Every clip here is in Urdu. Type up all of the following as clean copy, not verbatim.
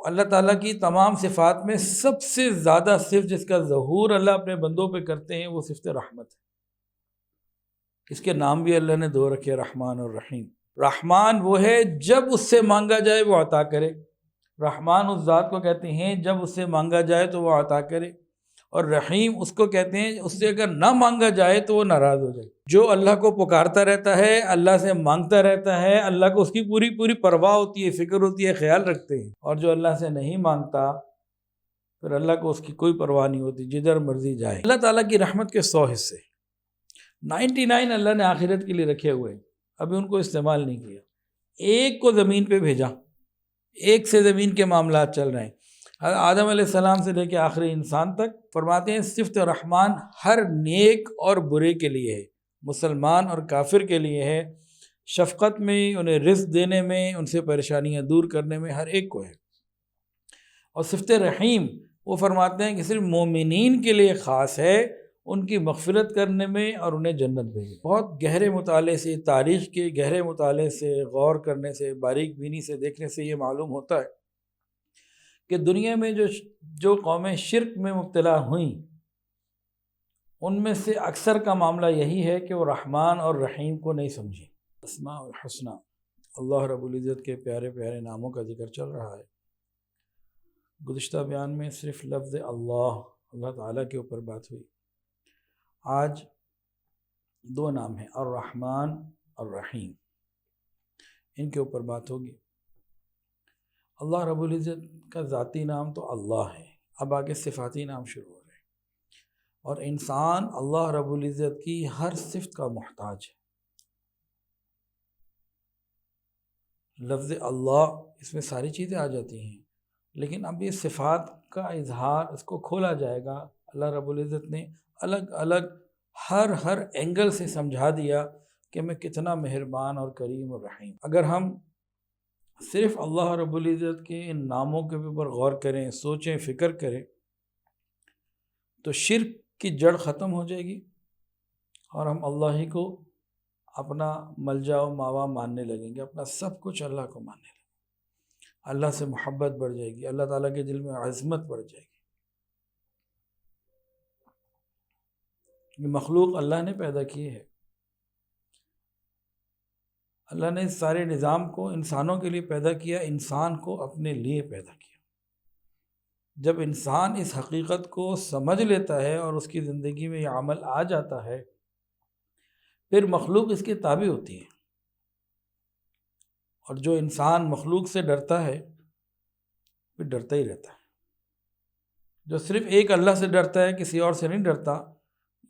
اللہ تعالیٰ کی تمام صفات میں سب سے زیادہ صفت جس کا ظہور اللہ اپنے بندوں پہ کرتے ہیں وہ صفت رحمت ہے۔ اس کے نام بھی اللہ نے دو رکھے، رحمان اور رحیم۔ رحمان وہ ہے جب اس سے مانگا جائے وہ عطا کرے، رحمان اس ذات کو کہتے ہیں جب اس سے مانگا جائے تو وہ عطا کرے، اور رحیم اس کو کہتے ہیں اس سے اگر نہ مانگا جائے تو وہ ناراض ہو جائے۔ جو اللہ کو پکارتا رہتا ہے، اللہ سے مانگتا رہتا ہے، اللہ کو اس کی پوری پوری پرواہ ہوتی ہے، فکر ہوتی ہے، خیال رکھتے ہیں، اور جو اللہ سے نہیں مانگتا پھر اللہ کو اس کی کوئی پرواہ نہیں ہوتی، جدھر مرضی جائے۔ اللہ تعالیٰ کی رحمت کے 100 حصے، 99 اللہ نے آخرت کے لیے رکھے ہوئے، ابھی ان کو استعمال نہیں کیا۔ ایک کو زمین پہ بھیجا، ایک سے زمین کے معاملات چل رہے ہیں، آدم علیہ السلام سے لے کے آخری انسان تک۔ فرماتے ہیں صفت رحمان ہر نیک اور برے کے لیے ہے، مسلمان اور کافر کے لیے ہے، شفقت میں، انہیں رزق دینے میں، ان سے پریشانیاں دور کرنے میں، ہر ایک کو ہے۔ اور صفت رحیم وہ فرماتے ہیں کہ صرف مومنین کے لیے خاص ہے، ان کی مغفرت کرنے میں اور انہیں جنت بھیجے۔ بہت گہرے مطالعے سے، تاریخ کے گہرے مطالعے سے، غور کرنے سے، باریک بینی سے دیکھنے سے یہ معلوم ہوتا ہے کہ دنیا میں جو قومیں شرک میں مبتلا ہوئیں ان میں سے اکثر کا معاملہ یہی ہے کہ وہ رحمان اور رحیم کو نہیں سمجھیں۔ اسماء الحسنہ، اللہ رب العزت کے پیارے پیارے ناموں کا ذکر چل رہا ہے۔ گزشتہ بیان میں صرف لفظ اللہ تعالیٰ کے اوپر بات ہوئی، آج 2 نام ہیں، الرحمن اور رحیم، ان کے اوپر بات ہوگی۔ اللہ رب العزت کا ذاتی نام تو اللہ ہے، اب آگے صفاتی نام شروع ہو رہے ہیں، اور انسان اللہ رب العزت کی ہر صفت کا محتاج ہے۔ لفظ اللہ اس میں ساری چیزیں آ جاتی ہیں، لیکن اب یہ صفات کا اظہار اس کو کھولا جائے گا۔ اللہ رب العزت نے الگ الگ ہر اینگل سے سمجھا دیا کہ میں کتنا مہربان اور کریم اور رحیم۔ اگر ہم صرف اللہ رب العزت کے ان ناموں کے اوپر غور کریں، سوچیں، فکر کریں، تو شرک کی جڑ ختم ہو جائے گی اور ہم اللہ ہی کو اپنا ملجا و ماوا ماننے لگیں گے، اپنا سب کچھ اللہ کو ماننے لگیں گے، اللہ سے محبت بڑھ جائے گی، اللہ تعالیٰ کے دل میں عظمت بڑھ جائے گی۔ یہ مخلوق اللہ نے پیدا کی ہے، اللہ نے اس سارے نظام کو انسانوں کے لیے پیدا کیا، انسان کو اپنے لیے پیدا کیا۔ جب انسان اس حقیقت کو سمجھ لیتا ہے اور اس کی زندگی میں یہ عمل آ جاتا ہے، پھر مخلوق اس کے تابع ہوتی ہے۔ اور جو انسان مخلوق سے ڈرتا ہے پھر ڈرتا ہی رہتا ہے۔ جو صرف ایک اللہ سے ڈرتا ہے، کسی اور سے نہیں ڈرتا،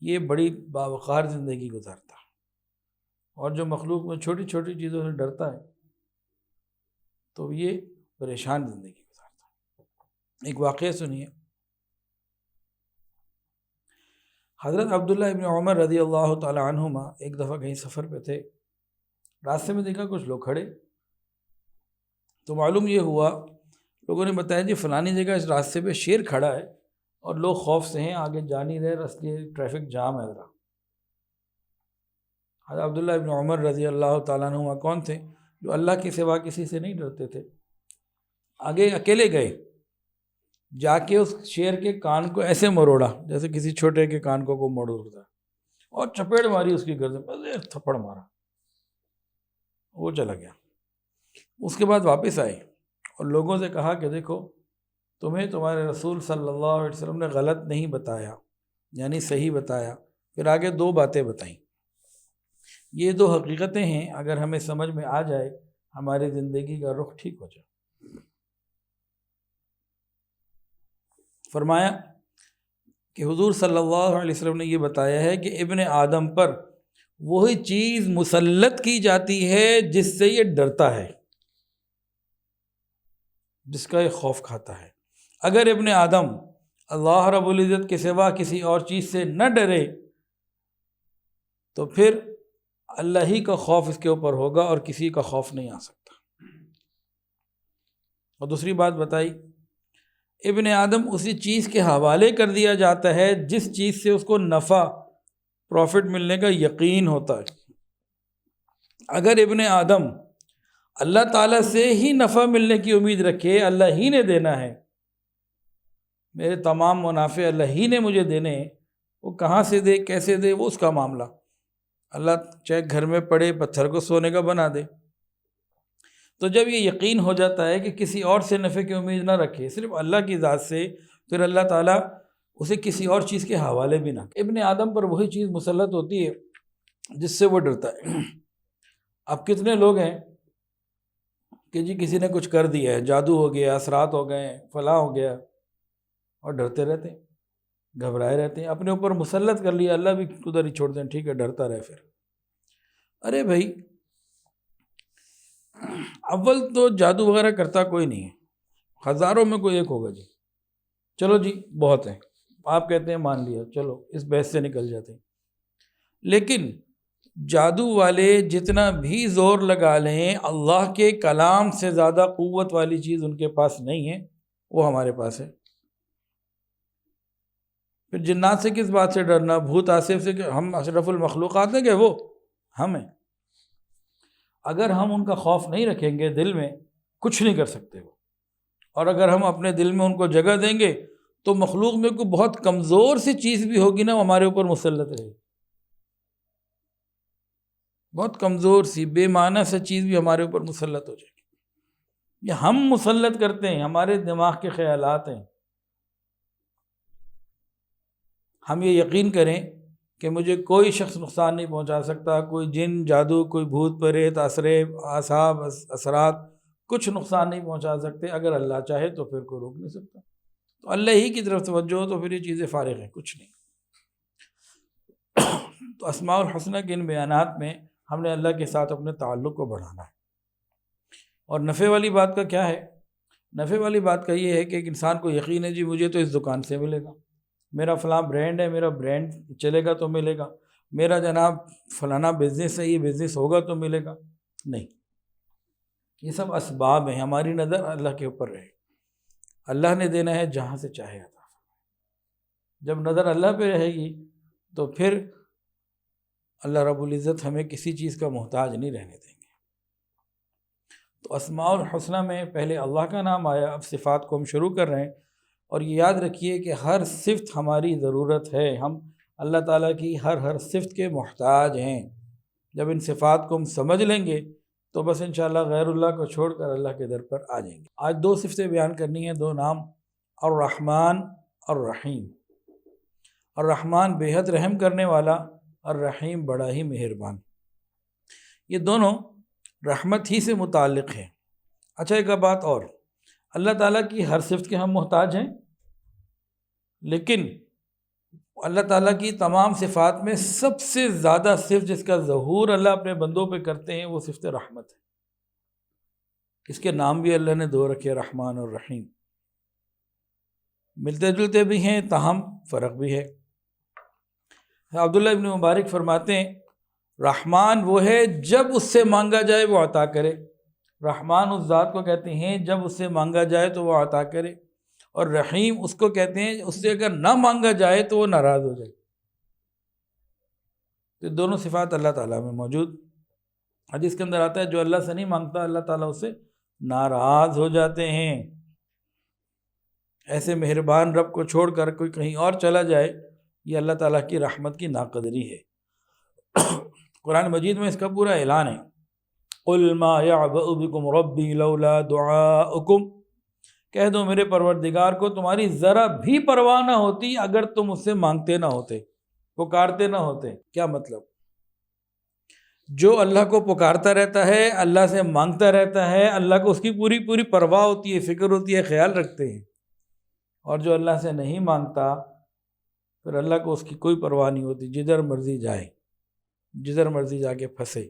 یہ بڑی باوقار زندگی گزارتا ہے۔ اور جو مخلوق میں چھوٹی چھوٹی چیزوں سے ڈرتا ہے تو یہ پریشان زندگی گزارتا ہے۔ ایک واقعہ سنیے، حضرت عبداللہ ابن عمر رضی اللہ تعالی عنہما ایک دفعہ کہیں سفر پہ تھے، راستے میں دیکھا کچھ لوگ کھڑے، تو معلوم یہ ہوا، لوگوں نے بتایا جی فلانی جگہ اس راستے پہ شیر کھڑا ہے اور لوگ خوف سے ہیں، آگے جا نہیں رہے، راستے ٹریفک جام ہے ذرا۔ حضرت عبداللہ ابن عمر رضی اللہ تعالیٰ عنہ کون تھے؟ جو اللہ کے سوا کسی سے نہیں ڈرتے تھے۔ آگے اکیلے گئے، جا کے اس شیر کے کان کو ایسے مروڑا جیسے کسی چھوٹے کے کان کو موڑتا ہے، اور چپیڑ ماری اس کی گردن پر، ایک تھپڑ مارا، وہ چلا گیا۔ اس کے بعد واپس آئے اور لوگوں سے کہا کہ دیکھو تمہیں تمہارے رسول صلی اللہ علیہ وسلم نے غلط نہیں بتایا، یعنی صحیح بتایا۔ پھر آگے 2 باتیں بتائیں۔ یہ 2 حقیقتیں ہیں، اگر ہمیں سمجھ میں آ جائے ہماری زندگی کا رخ ٹھیک ہو جائے۔ فرمایا کہ حضور صلی اللہ علیہ وسلم نے یہ بتایا ہے کہ ابن آدم پر وہی چیز مسلط کی جاتی ہے جس سے یہ ڈرتا ہے، جس کا یہ خوف کھاتا ہے۔ اگر ابن آدم اللہ رب العزت کے سوا کسی اور چیز سے نہ ڈرے تو پھر اللہ ہی کا خوف اس کے اوپر ہوگا اور کسی کا خوف نہیں آ سکتا۔ اور دوسری بات بتائی، ابن آدم اسی چیز کے حوالے کر دیا جاتا ہے جس چیز سے اس کو نفع، پروفٹ ملنے کا یقین ہوتا ہے۔ اگر ابن آدم اللہ تعالیٰ سے ہی نفع ملنے کی امید رکھے، اللہ ہی نے دینا ہے، میرے تمام منافع اللہ ہی نے مجھے دینے ہیں، وہ کہاں سے دے کیسے دے وہ اس کا معاملہ، اللہ چاہے گھر میں پڑے پتھر کو سونے کا بنا دے۔ تو جب یہ یقین ہو جاتا ہے کہ کسی اور سے نفع کی امید نہ رکھے، صرف اللہ کی ذات سے، پھر اللہ تعالیٰ اسے کسی اور چیز کے حوالے بھی نہ۔ ابن آدم پر وہی چیز مسلط ہوتی ہے جس سے وہ ڈرتا ہے۔ اب کتنے لوگ ہیں کہ جی کسی نے کچھ کر دیا ہے، جادو ہو گیا، اثرات ہو گئے، فلاں ہو گیا، اور ڈرتے رہتے ہیں، گھبرائے رہتے ہیں، اپنے اوپر مسلط کر لیا، اللہ بھی ادھر ہی چھوڑ دیں، ٹھیک ہے ڈرتا رہے پھر۔ ارے بھائی اول تو جادو وغیرہ کرتا کوئی نہیں ہے، ہزاروں میں کوئی ایک ہوگا جی، چلو جی بہت ہیں، آپ کہتے ہیں مان لیا، چلو اس بحث سے نکل جاتے ہیں۔ لیکن جادو والے جتنا بھی زور لگا لیں، اللہ کے کلام سے زیادہ قوت والی چیز ان کے پاس نہیں ہے، وہ ہمارے پاس ہے۔ پھر جنات سے کس بات سے ڈرنا، بھوت آصف سے، کہ ہم اشرف المخلوقات ہیں کہ وہ ہم ہیں؟ اگر ہم ان کا خوف نہیں رکھیں گے دل میں، کچھ نہیں کر سکتے وہ، اور اگر ہم اپنے دل میں ان کو جگہ دیں گے تو مخلوق میں کوئی بہت کمزور سی چیز بھی ہوگی نا، وہ ہمارے اوپر مسلط رہے گی، بہت کمزور سی بے معنی سی چیز بھی ہمارے اوپر مسلط ہو جائے گی۔ یہ ہم مسلط کرتے ہیں، ہمارے دماغ کے خیالات ہیں۔ ہم یہ یقین کریں کہ مجھے کوئی شخص نقصان نہیں پہنچا سکتا، کوئی جن جادو، کوئی بھوت پریت، اعصاب اثرات کچھ نقصان نہیں پہنچا سکتے، اگر اللہ چاہے تو پھر کوئی روک نہیں سکتا۔ تو اللہ ہی کی طرف توجہ ہو تو پھر یہ چیزیں فارغ ہیں، کچھ نہیں۔ تو اسماء الحسنہ کے ان بیانات میں ہم نے اللہ کے ساتھ اپنے تعلق کو بڑھانا ہے۔ اور نفع والی بات کا کیا ہے؟ نفع والی بات کا یہ ہے کہ ایک انسان کو یقین ہے جی مجھے تو اس دکان سے ملے گا، میرا فلاں برانڈ ہے، میرا برانڈ چلے گا تو ملے گا، میرا جناب فلانا بزنس ہے، یہ بزنس ہوگا تو ملے گا، نہیں، یہ سب اسباب ہیں۔ ہماری نظر اللہ کے اوپر رہے، اللہ نے دینا ہے جہاں سے چاہے عطا۔ جب نظر اللہ پہ رہے گی تو پھر اللہ رب العزت ہمیں کسی چیز کا محتاج نہیں رہنے دیں گے۔ تو اسماء الحسنہ میں پہلے اللہ کا نام آیا، اب صفات کو ہم شروع کر رہے ہیں، اور یہ یاد رکھیے کہ ہر صفت ہماری ضرورت ہے، ہم اللہ تعالیٰ کی ہر صفت کے محتاج ہیں۔ جب ان صفات کو ہم سمجھ لیں گے تو بس انشاءاللہ غیر اللہ کو چھوڑ کر اللہ کے در پر آ جائیں گے۔ آج دو صفتیں بیان کرنی ہیں، دو نام، الرحمن الرحیم۔ الرحمن بے حد رحم کرنے والا، الرحیم بڑا ہی مہربان۔ یہ دونوں رحمت ہی سے متعلق ہیں۔ اچھا ایک بات اور، اللہ تعالیٰ کی ہر صفت کے ہم محتاج ہیں، لیکن اللہ تعالیٰ کی تمام صفات میں سب سے زیادہ صفت جس کا ظہور اللہ اپنے بندوں پہ کرتے ہیں وہ صفت رحمت ہے۔ اس کے نام بھی اللہ نے دو رکھے، رحمان اور رحیم، ملتے جلتے بھی ہیں تاہم فرق بھی ہے۔ عبداللہ ابن مبارک فرماتے ہیں رحمان وہ ہے جب اس سے مانگا جائے وہ عطا کرے، رحمان اس ذات کو کہتے ہیں جب اس سے مانگا جائے تو وہ عطا کرے، اور رحیم اس کو کہتے ہیں اس سے اگر نہ مانگا جائے تو وہ ناراض ہو جائے۔ تو دونوں صفات اللہ تعالیٰ میں موجود۔ حدیث کے اندر آتا ہے جو اللہ سے نہیں مانگتا اللہ تعالیٰ اس سے ناراض ہو جاتے ہیں۔ ایسے مہربان رب کو چھوڑ کر کوئی کہیں اور چلا جائے، یہ اللہ تعالیٰ کی رحمت کی ناقدری ہے۔ قرآن مجید میں اس کا پورا اعلان ہے، قُلْ مَا يَعْبَأُ بِكُمْ رَبِّي لَوْلَا دُعَاؤُكُمْ، کہہ دو میرے پروردگار کو تمہاری ذرا بھی پرواہ نہ ہوتی اگر تم اس سے مانگتے نہ ہوتے، پکارتے نہ ہوتے۔ کیا مطلب؟ جو اللہ کو پکارتا رہتا ہے، اللہ سے مانگتا رہتا ہے، اللہ کو اس کی پوری پوری پرواہ ہوتی ہے، فکر ہوتی ہے، خیال رکھتے ہیں، اور جو اللہ سے نہیں مانگتا پھر اللہ کو اس کی کوئی پرواہ نہیں ہوتی، جدھر مرضی جائے، جدھر مرضی جا کے پھنسے۔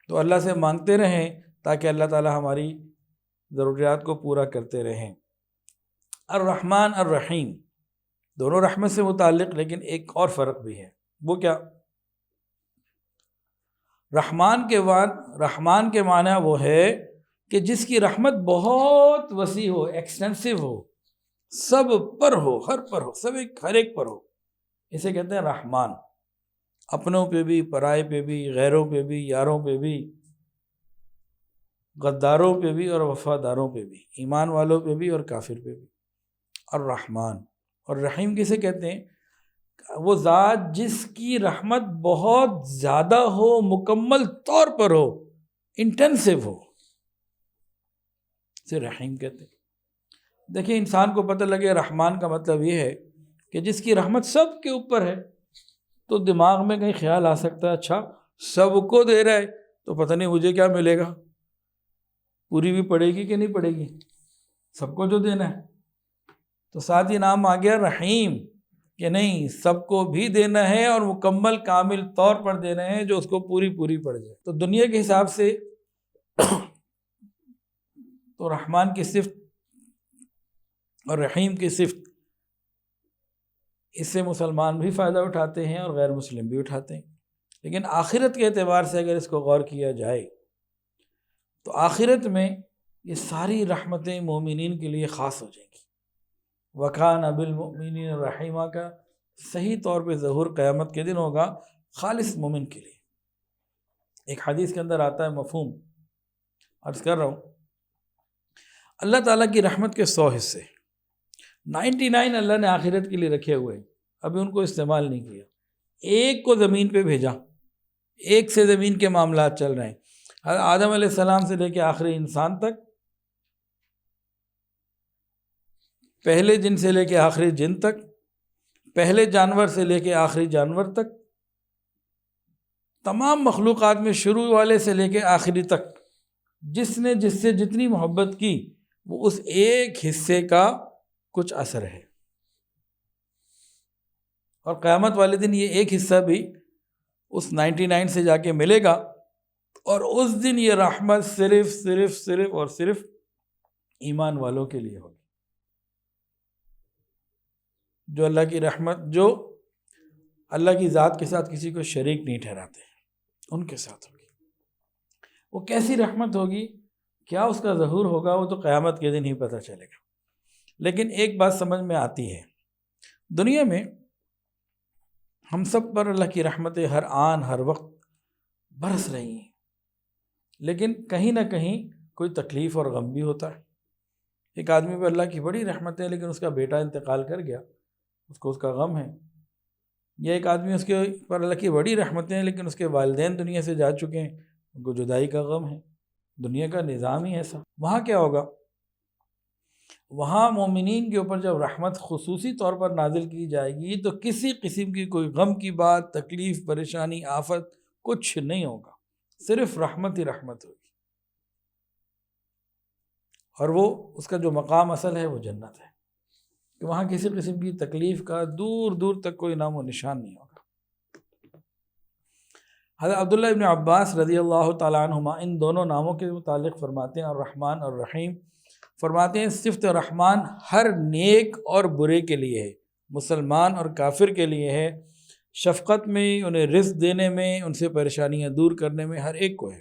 تو اللہ سے مانگتے رہیں تاکہ اللہ تعالی ہماری ضروریات کو پورا کرتے رہیں۔ الرحمن الرحیم دونوں رحمت سے متعلق، لیکن ایک اور فرق بھی ہے، وہ کیا؟ رحمان کے معنی وہ ہے کہ جس کی رحمت بہت وسیع ہو، ایکسٹینسو ہو، سب پر ہو، ہر ایک پر ہو، اسے کہتے ہیں رحمان۔ اپنوں پہ بھی، پرائے پہ بھی، غیروں پہ بھی، یاروں پہ بھی، غداروں پہ بھی اور وفاداروں پہ بھی، ایمان والوں پہ بھی اور کافر پہ بھی۔ الرحمن، اور رحیم کسے کہتے ہیں؟ وہ ذات جس کی رحمت بہت زیادہ ہو، مکمل طور پر ہو، انٹینسو ہو، اسے رحیم کہتے ہیں۔ دیکھیں انسان کو پتہ لگے رحمان کا مطلب یہ ہے کہ جس کی رحمت سب کے اوپر ہے، تو دماغ میں کہیں خیال آ سکتا ہے اچھا سب کو دے رہا ہے تو پتہ نہیں مجھے کیا ملے گا، پوری بھی پڑے گی کہ نہیں پڑے گی، سب کو جو دینا ہے۔ تو ساتھ ہی نام آ گیا رحیم، کہ نہیں سب کو بھی دینا ہے اور مکمل کامل طور پر دینا ہے جو اس کو پوری پڑ جائے۔ تو دنیا کے حساب سے تو رحمان کی صفت اور رحیم کی صفت، اس سے مسلمان بھی فائدہ اٹھاتے ہیں اور غیر مسلم بھی اٹھاتے ہیں، لیکن آخرت کے اعتبار سے اگر اس کو غور کیا جائے تو آخرت میں یہ ساری رحمتیں مومنین کے لیے خاص ہو جائیں گی۔ وَكَانَ بِالْمُؤْمِنِينَ رَحِيمًا کا صحیح طور پہ ظہور قیامت کے دن ہوگا خالص مومن کے لیے۔ ایک حدیث کے اندر آتا ہے مفہوم، عرض کر رہا ہوں، اللہ تعالیٰ کی رحمت کے 100 حصے 99 اللہ نے آخرت کے لیے رکھے ہوئے، ابھی ان کو استعمال نہیں کیا، ایک کو زمین پہ بھیجا، ایک سے زمین کے معاملات چل رہے ہیں، آدم علیہ السلام سے لے کے آخری انسان تک، پہلے جن سے لے کے آخری جن تک، پہلے جانور سے لے کے آخری جانور تک، تمام مخلوقات میں شروع والے سے لے کے آخری تک، جس نے جس سے جتنی محبت کی وہ اس ایک حصے کا کچھ اثر ہے، اور قیامت والے دن یہ ایک حصہ بھی اس 99 سے جا کے ملے گا، اور اس دن یہ رحمت صرف اور صرف ایمان والوں کے لیے ہوگی۔ جو اللہ کی رحمت، جو اللہ کی ذات کے ساتھ کسی کو شریک نہیں ٹھہراتے، ان کے ساتھ ہوگی۔ وہ کیسی رحمت ہوگی، کیا اس کا ظہور ہوگا، وہ تو قیامت کے دن ہی پتہ چلے گا۔ لیکن ایک بات سمجھ میں آتی ہے، دنیا میں ہم سب پر اللہ کی رحمتیں ہر آن ہر وقت برس رہی ہیں، لیکن کہیں نہ کہیں کوئی تکلیف اور غم بھی ہوتا ہے۔ ایک آدمی پر اللہ کی بڑی رحمت ہے لیکن اس کا بیٹا انتقال کر گیا، اس کو اس کا غم ہے، یا ایک آدمی اس کے پر اللہ کی بڑی رحمتیں ہیں لیکن اس کے والدین دنیا سے جا چکے ہیں، ان کو جدائی کا غم ہے۔ دنیا کا نظام ہی ایسا۔ وہاں کیا ہوگا؟ وہاں مومنین کے اوپر جب رحمت خصوصی طور پر نازل کی جائے گی تو کسی قسم کی کوئی غم کی بات، تکلیف، پریشانی، آفت کچھ نہیں ہوگا، صرف رحمت ہی رحمت ہوگی، اور وہ اس کا جو مقام اصل ہے وہ جنت ہے، کہ وہاں کسی قسم کی تکلیف کا دور دور تک کوئی نام و نشان نہیں ہوگا۔ حضرت عبداللہ ابن عباس رضی اللہ تعالیٰ عنہما ان دونوں ناموں کے متعلق فرماتے ہیں، الرحمن اور رحیم، فرماتے ہیں صفت رحمان ہر نیک اور برے کے لیے ہے، مسلمان اور کافر کے لیے ہے، شفقت میں، انہیں رزق دینے میں، ان سے پریشانیاں دور کرنے میں، ہر ایک کو ہے۔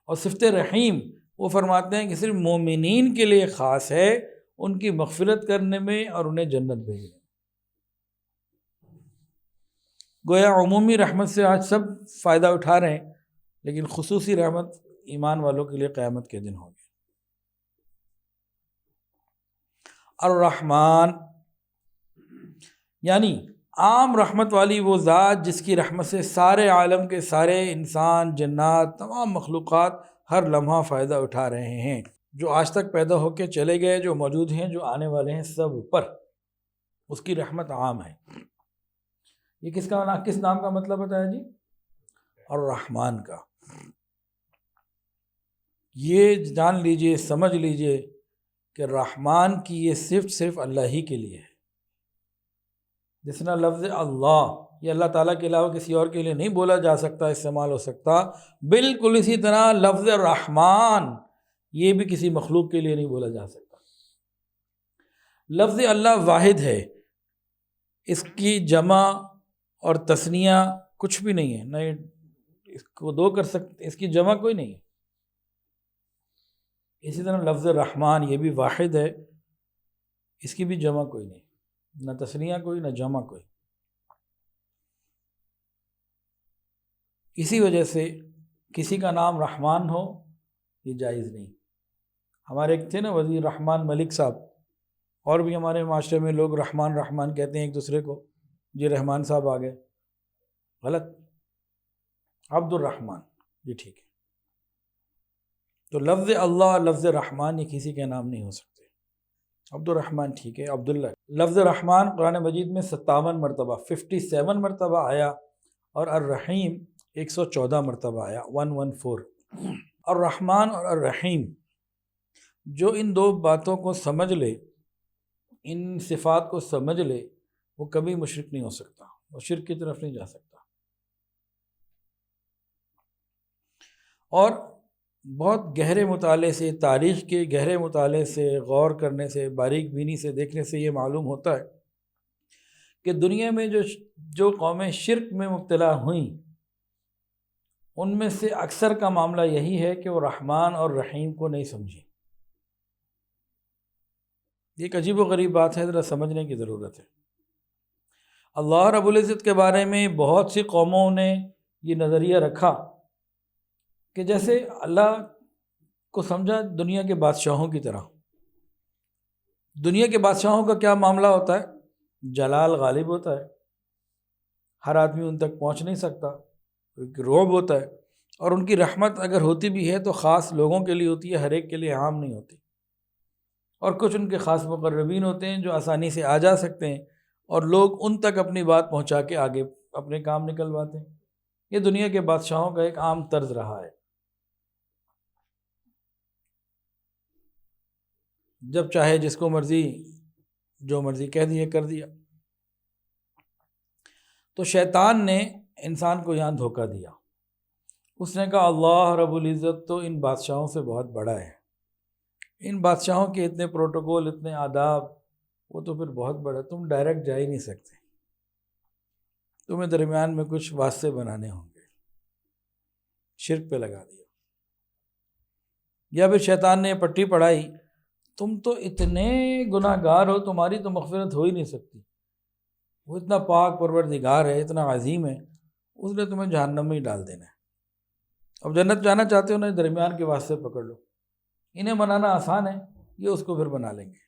اور صفت رحیم وہ فرماتے ہیں کہ صرف مومنین کے لیے خاص ہے، ان کی مغفرت کرنے میں اور انہیں جنت بھیجنے میں۔ گویا عمومی رحمت سے آج سب فائدہ اٹھا رہے ہیں، لیکن خصوصی رحمت ایمان والوں کے لیے قیامت کے دن ہوگی۔ الرحمن یعنی عام رحمت والی وہ ذات جس کی رحمت سے سارے عالم کے سارے انسان، جنات، تمام مخلوقات ہر لمحہ فائدہ اٹھا رہے ہیں، جو آج تک پیدا ہو کے چلے گئے، جو موجود ہیں، جو آنے والے ہیں، سب پر اس کی رحمت عام ہے۔ یہ کس نام کا مطلب بتایا جی؟ الرحمن کا۔ یہ جان لیجئے، سمجھ لیجئے کہ رحمان کی یہ صفت صرف اللہ ہی کے لیے ہے۔ جس طرح لفظ اللہ یہ اللہ تعالیٰ کے علاوہ کسی اور کے لیے نہیں بولا جا سکتا، استعمال ہو سکتا، بالکل اسی طرح لفظ رحمان یہ بھی کسی مخلوق کے لیے نہیں بولا جا سکتا۔ لفظ اللہ واحد ہے، اس کی جمع اور تثنیہ کچھ بھی نہیں ہے، نہ اس کو دو کر سکتے، اس کی جمع کوئی نہیں ہے۔ اسی طرح لفظ رحمان یہ بھی واحد ہے، اس کی بھی جمع کوئی نہیں، نہ تثنیہ کوئی، نہ جمع کوئی۔ اسی وجہ سے کسی کا نام رحمان ہو یہ جائز نہیں۔ ہمارے ایک تھے نا وزیر رحمان ملک صاحب، اور بھی ہمارے معاشرے میں لوگ رحمان رحمان کہتے ہیں ایک دوسرے کو، جی رحمان صاحب آ گئے، غلط، عبد الرحمن جی ٹھیک ہے۔ تو لفظ اللہ لفظ رحمان یہ کسی کے نام نہیں ہو سکتے۔ عبد الرحمن ٹھیک ہے، عبداللہ۔ لفظ رحمان قرآن مجید میں 57 مرتبہ 57 مرتبہ آیا، اور الرحیم 114 مرتبہ آیا، 114۔ الرحمن اور الرحیم جو ان دو باتوں کو سمجھ لے، ان صفات کو سمجھ لے، وہ کبھی مشرک نہیں ہو سکتا، وہ شرک کی طرف نہیں جا سکتا۔ اور بہت گہرے مطالعے سے، تاریخ کے گہرے مطالعے سے، غور کرنے سے، باریک بینی سے دیکھنے سے یہ معلوم ہوتا ہے کہ دنیا میں جو قومیں شرک میں مبتلا ہوئیں، ان میں سے اکثر کا معاملہ یہی ہے کہ وہ رحمان اور رحیم کو نہیں سمجھی۔ یہ ایک عجیب و غریب بات ہے، ذرا سمجھنے کی ضرورت ہے۔ اللہ رب العزت کے بارے میں بہت سی قوموں نے یہ نظریہ رکھا کہ جیسے اللہ کو سمجھا دنیا کے بادشاہوں کی طرح۔ دنیا کے بادشاہوں کا کیا معاملہ ہوتا ہے؟ جلال غالب ہوتا ہے، ہر آدمی ان تک پہنچ نہیں سکتا، ایک رعب ہوتا ہے، اور ان کی رحمت اگر ہوتی بھی ہے تو خاص لوگوں کے لیے ہوتی ہے، ہر ایک کے لیے عام نہیں ہوتی۔ اور کچھ ان کے خاص مقربین ہوتے ہیں جو آسانی سے آ جا سکتے ہیں، اور لوگ ان تک اپنی بات پہنچا کے آگے اپنے کام نکلواتے ہیں۔ یہ دنیا کے بادشاہوں کا ایک عام طرز رہا ہے۔ جب چاہے جس کو مرضی جو مرضی کہہ دیا کر دیا۔ تو شیطان نے انسان کو یہاں دھوکہ دیا، اس نے کہا اللہ رب العزت تو ان بادشاہوں سے بہت بڑا ہے، ان بادشاہوں کے اتنے پروٹوکول، اتنے آداب، وہ تو پھر بہت بڑا، تم ڈائریکٹ جا ہی نہیں سکتے، تمہیں درمیان میں کچھ واسطے بنانے ہوں گے۔ شرک پہ لگا دیا۔ یا پھر شیطان نے پٹی پڑھائی، تم تو اتنے گناہ گار ہو، تمہاری تو مغفرت ہو ہی نہیں سکتی، وہ اتنا پاک پروردگار ہے، اتنا عظیم ہے، اس نے تمہیں جہنم میں ہی ڈال دینا ہے۔ اب جنت جانا چاہتے ہو نا، درمیان کے واسطے پکڑ لو، انہیں منانا آسان ہے، یہ اس کو پھر بنا لیں گے۔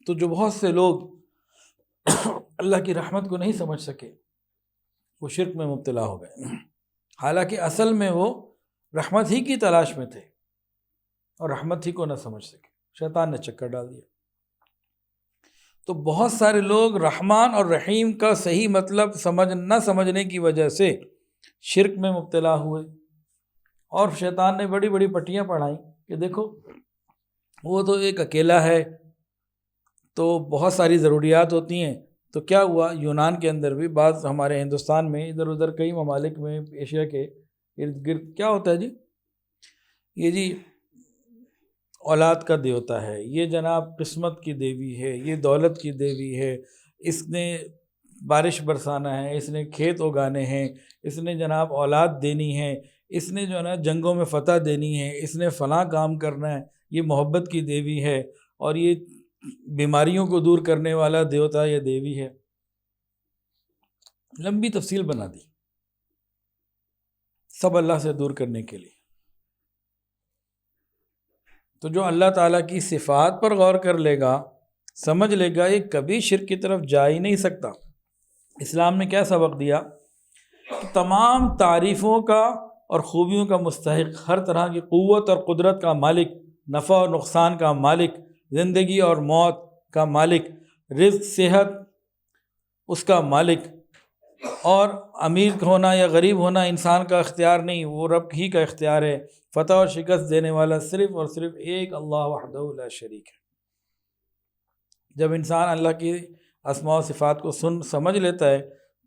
تو جو بہت سے لوگ اللہ کی رحمت کو نہیں سمجھ سکے، وہ شرک میں مبتلا ہو گئے، حالانکہ اصل میں وہ رحمت ہی کی تلاش میں تھے، اور رحمت ہی کو نہ سمجھ سکے، شیطان نے چکر ڈال دیا۔ تو بہت سارے لوگ رحمان اور رحیم کا صحیح مطلب نہ سمجھنے کی وجہ سے شرک میں مبتلا ہوئے، اور شیطان نے بڑی بڑی پٹیاں پڑھائیں کہ دیکھو وہ تو ایک اکیلا ہے، تو بہت ساری ضروریات ہوتی ہیں۔ تو کیا ہوا، یونان کے اندر بھی، بعض ہمارے ہندوستان میں، ادھر ادھر کئی ممالک میں، ایشیا کے ارد گرد کیا ہوتا ہے جی، یہ جی اولاد کا دیوتا ہے، یہ جناب قسمت کی دیوی ہے، یہ دولت کی دیوی ہے، اس نے بارش برسانا ہے، اس نے کھیت اگانے ہیں، اس نے جناب اولاد دینی ہے، اس نے جو ہے نا جنگوں میں فتح دینی ہے، اس نے فلاں کام کرنا ہے، یہ محبت کی دیوی ہے، اور یہ بیماریوں کو دور کرنے والا دیوتا یا دیوی ہے۔ لمبی تفصیل بنا دی سب اللہ سے دور کرنے کے لیے۔ تو جو اللہ تعالیٰ کی صفات پر غور کر لے گا، سمجھ لے گا، یہ کبھی شرک کی طرف جا ہی نہیں سکتا۔ اسلام نے کیا سبق دیا کہ تمام تعریفوں کا اور خوبیوں کا مستحق، ہر طرح کی قوت اور قدرت کا مالک، نفع اور نقصان کا مالک، زندگی اور موت کا مالک، رزق صحت اس کا مالک، اور امیر ہونا یا غریب ہونا انسان کا اختیار نہیں، وہ رب ہی کا اختیار ہے۔ فتح اور شکست دینے والا صرف اور صرف ایک اللہ وحدہ لا شریک ہے۔ جب انسان اللہ کی اسماء و صفات کو سمجھ لیتا ہے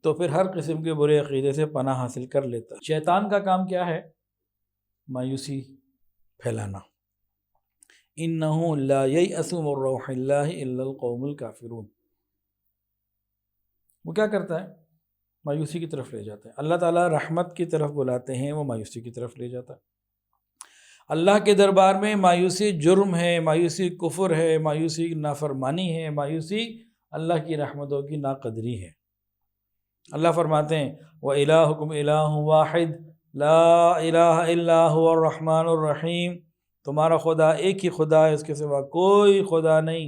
تو پھر ہر قسم کے برے عقیدے سے پناہ حاصل کر لیتا ہے۔ شیطان کا کام کیا ہے؟ مایوسی پھیلانا۔ اِنَّهُ لَا يَيْأَسُ مِن رَّوْحِ اللَّهِ إِلَّا الْقَوْمُ الْكَافِرُونَ۔ وہ کیا کرتا ہے؟ مایوسی کی طرف لے جاتا ہے۔ اللہ تعالیٰ رحمت کی طرف بلاتے ہیں، وہ مایوسی کی طرف لے جاتا ہے۔ اللہ کے دربار میں مایوسی جرم ہے، مایوسی کفر ہے، مایوسی نافرمانی ہے، مایوسی اللہ کی رحمتوں کی ناقدری ہے۔ اللہ فرماتے ہیں وَإِلَٰهُكُمْ إِلَٰهٌ وَاحِدٌ لا الہ الا هو الرحمن الرحیم، تمہارا خدا ایک ہی خدا ہے، اس کے سوا کوئی خدا نہیں،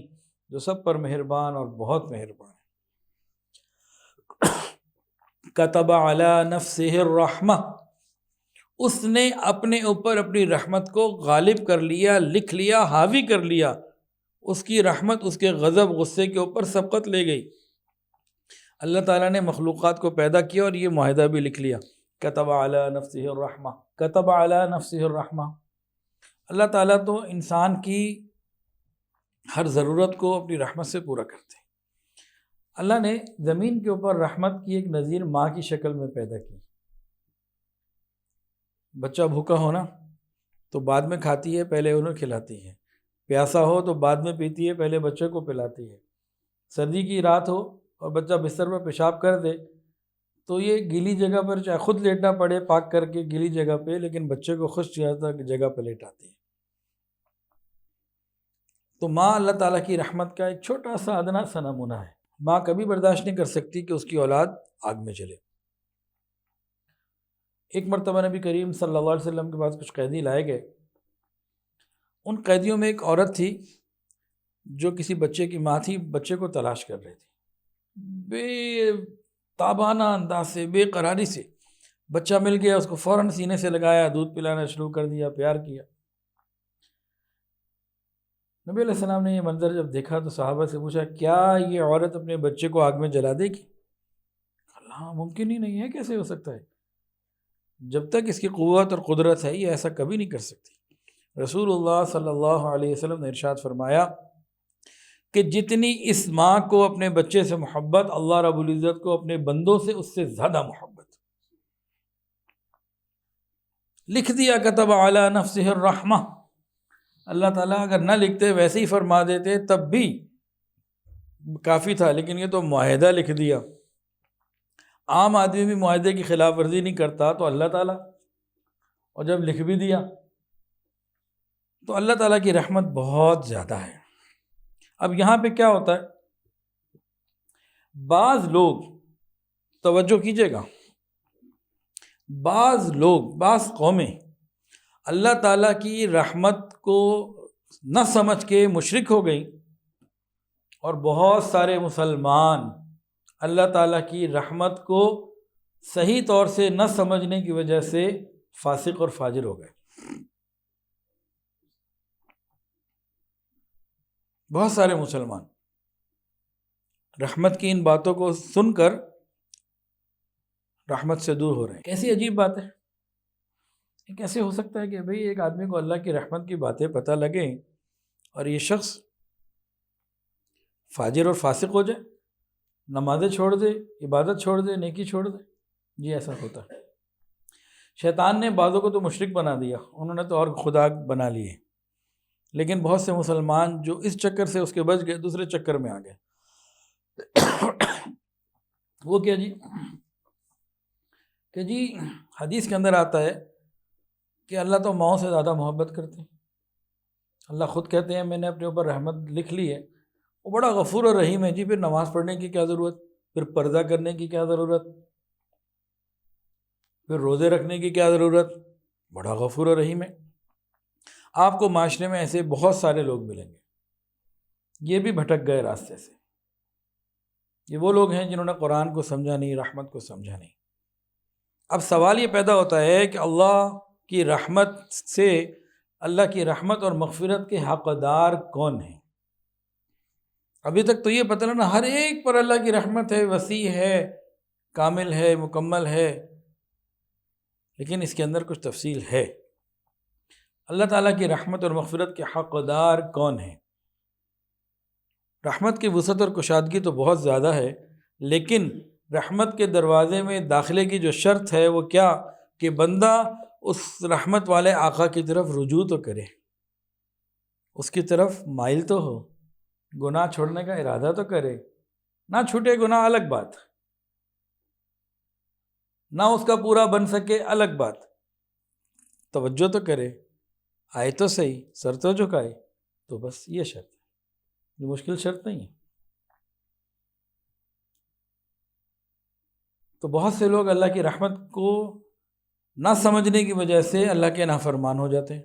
جو سب پر مہربان اور بہت مہربان ہے۔ کتب علی نفسہ الرحمہ، اس نے اپنے اوپر اپنی رحمت کو غالب کر لیا، لکھ لیا، حاوی کر لیا، اس کی رحمت اس کے غضب غصے کے اوپر سبقت لے گئی۔ اللہ تعالیٰ نے مخلوقات کو پیدا کیا اور یہ معاہدہ بھی لکھ لیا، کتب علی نفسہ الرحمہ، کتب علی نفسہ الرحمہ۔ اللہ تعالیٰ تو انسان کی ہر ضرورت کو اپنی رحمت سے پورا کرتے ہیں۔ اللہ نے زمین کے اوپر رحمت کی ایک نظیر ماں کی شکل میں پیدا کی۔ بچہ بھوکا ہونا تو بعد میں کھاتی ہے، پہلے انہیں کھلاتی ہے، پیاسا ہو تو بعد میں پیتی ہے، پہلے بچے کو پلاتی ہے۔ سردی کی رات ہو اور بچہ بستر پر پیشاب کر دے تو یہ گیلی جگہ پر چاہے خود لیٹنا پڑے پاک کر کے گیلی جگہ پہ، لیکن بچے کو خشک جگہ پہ لیٹاتی ہے۔ تو ماں اللہ تعالیٰ کی رحمت کا ایک چھوٹا سا ادنا سا نمونہ ہے۔ ماں کبھی برداشت نہیں کر سکتی کہ اس کی اولاد آگ میں جلے۔ ایک مرتبہ نبی کریم صلی اللہ علیہ وسلم کے پاس کچھ قیدی لائے گئے۔ ان قیدیوں میں ایک عورت تھی جو کسی بچے کی ماں تھی، بچے کو تلاش کر رہی تھی، بے تابانہ انداز سے، بے قراری سے۔ بچہ مل گیا، اس کو فوراً سینے سے لگایا، دودھ پلانا شروع کر دیا، پیار کیا۔ نبی علیہ السلام نے یہ منظر جب دیکھا تو صحابہ سے پوچھا، کیا یہ عورت اپنے بچے کو آگ میں جلا دے گی؟ اللہ، ممکن ہی نہیں ہے، کیسے ہو سکتا ہے؟ جب تک اس کی قوت اور قدرت ہے یہ ایسا کبھی نہیں کر سکتی۔ رسول اللہ صلی اللہ علیہ وسلم نے ارشاد فرمایا کہ جتنی اس ماں کو اپنے بچے سے محبت، اللہ رب العزت کو اپنے بندوں سے اس سے زیادہ محبت۔ لکھ دیا، کتب علی نفسہ الرحمہ۔ اللہ تعالیٰ اگر نہ لکھتے، ویسے ہی فرما دیتے تب بھی کافی تھا، لیکن یہ تو معاہدہ لکھ دیا۔ عام آدمی بھی معاہدے کی خلاف ورزی نہیں کرتا، تو اللہ تعالیٰ، اور جب لکھ بھی دیا تو اللہ تعالیٰ کی رحمت بہت زیادہ ہے۔ اب یہاں پہ کیا ہوتا ہے، بعض لوگ، توجہ کیجئے گا، بعض لوگ، بعض قومیں اللہ تعالیٰ کی رحمت کو نہ سمجھ کے مشرک ہو گئیں، اور بہت سارے مسلمان اللہ تعالیٰ کی رحمت کو صحیح طور سے نہ سمجھنے کی وجہ سے فاسق اور فاجر ہو گئے۔ بہت سارے مسلمان رحمت کی ان باتوں کو سن کر رحمت سے دور ہو رہے ہیں۔ کیسی عجیب بات ہے، یہ کیسے ہو سکتا ہے کہ بھئی ایک آدمی کو اللہ کی رحمت کی باتیں پتہ لگیں اور یہ شخص فاجر اور فاسق ہو جائے، نمازیں چھوڑ دے، عبادت چھوڑ دے، نیکی چھوڑ دے؟ جی ایسا ہوتا ہے۔ شیطان نے بعضوں کو تو مشرک بنا دیا، انہوں نے تو اور خدا بنا لیے، لیکن بہت سے مسلمان جو اس چکر سے اس کے بچ گئے، دوسرے چکر میں آ گئے۔ وہ کیا جی کہ جی حدیث کے اندر آتا ہے کہ اللہ تو ماؤں سے زیادہ محبت کرتے ہیں۔ اللہ خود کہتے ہیں میں نے اپنے اوپر رحمت لکھ لی ہے، وہ بڑا غفور اور رحیم ہے۔ جی پھر نماز پڑھنے کی کیا ضرورت، پھر پردہ کرنے کی کیا ضرورت، پھر روزے رکھنے کی کیا ضرورت؟ بڑا غفور اور رحیم ہے۔ آپ کو معاشرے میں ایسے بہت سارے لوگ ملیں گے، یہ بھی بھٹک گئے راستے سے۔ یہ وہ لوگ ہیں جنہوں نے قرآن کو سمجھا نہیں، رحمت کو سمجھا نہیں۔ اب سوال یہ پیدا ہوتا ہے کہ اللہ کی رحمت سے، اللہ کی رحمت اور مغفرت کے حقدار کون ہیں؟ ابھی تک تو یہ پتہ نا ہر ایک پر اللہ کی رحمت ہے، وسیع ہے، کامل ہے، مکمل ہے، لیکن اس کے اندر کچھ تفصیل ہے۔ اللہ تعالیٰ کی رحمت اور مغفرت کے حقدار کون ہیں؟ رحمت کی وسعت اور کشادگی تو بہت زیادہ ہے، لیکن رحمت کے دروازے میں داخلے کی جو شرط ہے وہ کیا کہ بندہ اس رحمت والے آقا کی طرف رجوع تو کرے، اس کی طرف مائل تو ہو، گناہ چھوڑنے کا ارادہ تو کرے، نہ چھوٹے گناہ الگ بات، نہ اس کا پورا بن سکے الگ بات، توجہ تو کرے، آئے تو صحیح، سر تو جھکائے، تو بس یہ شرط ہے، یہ مشکل شرط نہیں ہے۔ تو بہت سے لوگ اللہ کی رحمت کو نہ سمجھنے کی وجہ سے اللہ کے نافرمان ہو جاتے ہیں۔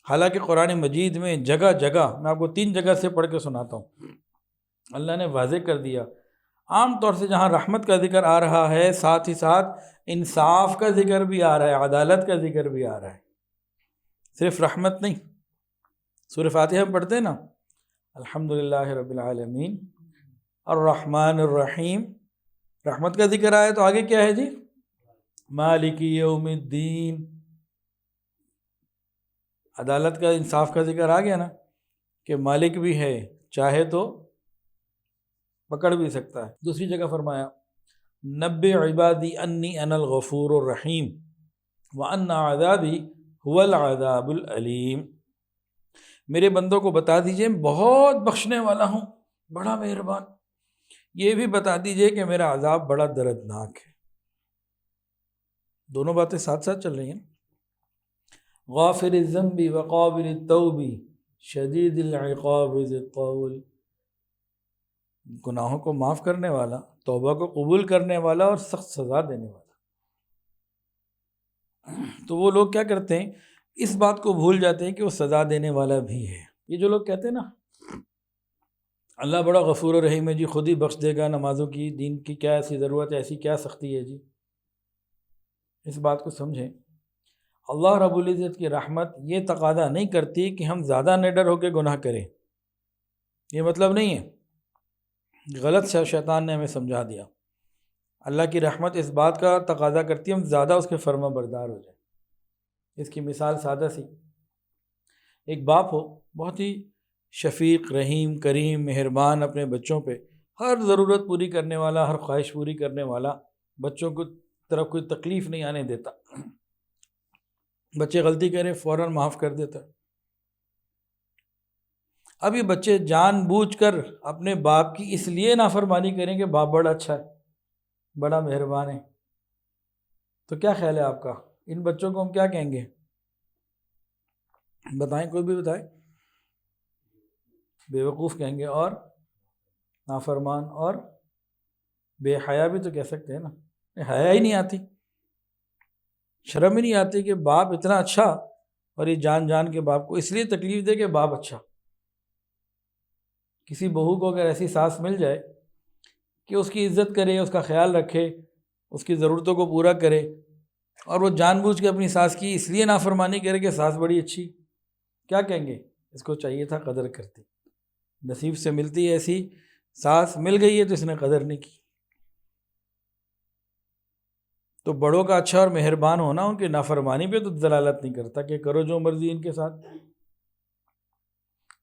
حالانکہ قرآن مجید میں جگہ جگہ، میں آپ کو 3 جگہ سے پڑھ کے سناتا ہوں، اللہ نے واضح کر دیا۔ عام طور سے جہاں رحمت کا ذکر آ رہا ہے، ساتھ ہی ساتھ انصاف کا ذکر بھی آ رہا ہے، عدالت کا ذکر بھی آ رہا ہے، صرف رحمت نہیں۔ سورہ فاتحہ میں پڑھتے ہیں نا، الحمدللہ رب العالمین الرحمن الرحیم، رحمت کا ذکر آیا تو آگے کیا ہے جی؟ مالک یوم الدین، عدالت کا، انصاف کا ذکر آ گیا نا، کہ مالک بھی ہے، چاہے تو پکڑ بھی سکتا ہے۔ دوسری جگہ فرمایا نبئ عبادی انی انا الغفور الرحیم وان عذابی هو العذاب العلیم، میرے بندوں کو بتا دیجئے بہت بخشنے والا ہوں، بڑا مہربان، یہ بھی بتا دیجئے کہ میرا عذاب بڑا دردناک ہے۔ دونوں باتیں ساتھ ساتھ چل رہی ہیں۔ غافر الذنب وقابل التوب شدید العقاب ذی الطول، گناہوں کو معاف کرنے والا، توبہ کو قبول کرنے والا اور سخت سزا دینے والا۔ تو وہ لوگ کیا کرتے ہیں، اس بات کو بھول جاتے ہیں کہ وہ سزا دینے والا بھی ہے۔ یہ جو لوگ کہتے ہیں نا اللہ بڑا غفور و رحیم ہے جی، خود ہی بخش دے گا، نمازوں کی، دین کی کیا ایسی ضرورت ہے، ایسی کیا سختی ہے جی، اس بات کو سمجھیں۔ اللہ رب العزت کی رحمت یہ تقاضا نہیں کرتی کہ ہم زیادہ نڈر ہو کے گناہ کریں، یہ مطلب نہیں ہے، غلط شیطان نے ہمیں سمجھا دیا۔ اللہ کی رحمت اس بات کا تقاضا کرتی ہے ہم زیادہ اس کے فرما بردار ہو جائیں۔ اس کی مثال سادہ سی، ایک باپ ہو بہت ہی شفیق، رحیم، کریم، مہربان، اپنے بچوں پہ ہر ضرورت پوری کرنے والا، ہر خواہش پوری کرنے والا، بچوں کو طرف کوئی تکلیف نہیں آنے دیتا، بچے غلطی کریں فوراً معاف کر دیتا۔ اب یہ بچے جان بوجھ کر اپنے باپ کی اس لیے نافرمانی کریں کہ باپ بڑا اچھا ہے، بڑا مہربان ہے، تو کیا خیال ہے آپ کا، ان بچوں کو ہم کیا کہیں گے؟ بتائیں، کوئی بھی بتائے۔ بے وقوف کہیں گے، اور نافرمان، اور بے حیا بھی تو کہہ سکتے ہیں نا، حیا ہی نہیں آتی، شرم ہی نہیں آتی کہ باپ اتنا اچھا اور یہ جان جان کے باپ کو اس لیے تکلیف دے کہ باپ اچھا۔ کسی بہو کو اگر ایسی ساس مل جائے کہ اس کی عزت کرے، اس کا خیال رکھے، اس کی ضرورتوں کو پورا کرے، اور وہ جان بوجھ کے اپنی ساس کی اس لیے نافرمانی کرے کہ ساس بڑی اچھی، کیا کہیں گے؟ اس کو چاہیے تھا قدر کرتی، نصیب سے ملتی ہے ایسی ساس، مل گئی ہے تو اس نے قدر نہیں کی۔ تو بڑوں کا اچھا اور مہربان ہونا ان کی نافرمانی پہ تو دلالت نہیں کرتا کہ کرو جو مرضی ان کے ساتھ۔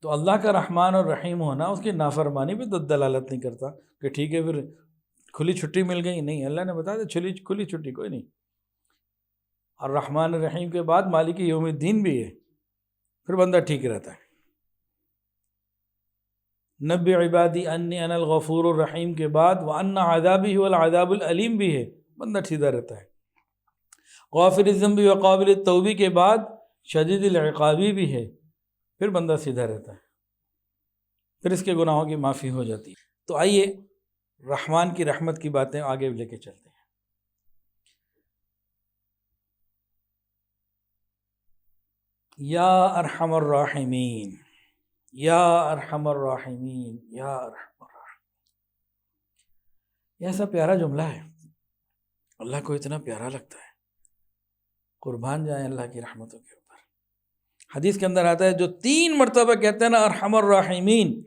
تو اللہ کا رحمان اور رحیم ہونا اس کی نافرمانی پہ تو دلالت نہیں کرتا کہ ٹھیک ہے پھر کھلی چھٹی مل گئی، نہیں، اللہ نے بتا دیا کھلی چھٹی کوئی نہیں۔ اور رحمان الرحیم کے بعد مالک یوم الدین بھی ہے، پھر بندہ ٹھیک رہتا ہے۔ نبئ عبادی انی انا الغفور الرحیم کے بعد وان عذابی هو العذاب العلیم بھی ہے، بندہ سیدھا رہتا ہے۔ غافر الذنب وقابل التوب کے بعد شدید العقابی بھی ہے، پھر بندہ سیدھا رہتا ہے، پھر اس کے گناہوں کی معافی ہو جاتی ہے۔ تو آئیے رحمان کی رحمت کی باتیں آگے لے کے چلتے ہیں۔ یا ارحم الراحمین، یا ارحم الراحمین، یا ارحم الراحمین، یہ ایسا پیارا جملہ ہے، اللہ کو اتنا پیارا لگتا ہے، قربان جائیں اللہ کی رحمتوں کے اوپر۔ حدیث کے اندر آتا ہے جو 3 مرتبہ کہتے ہیں نا ارحم الراحمین،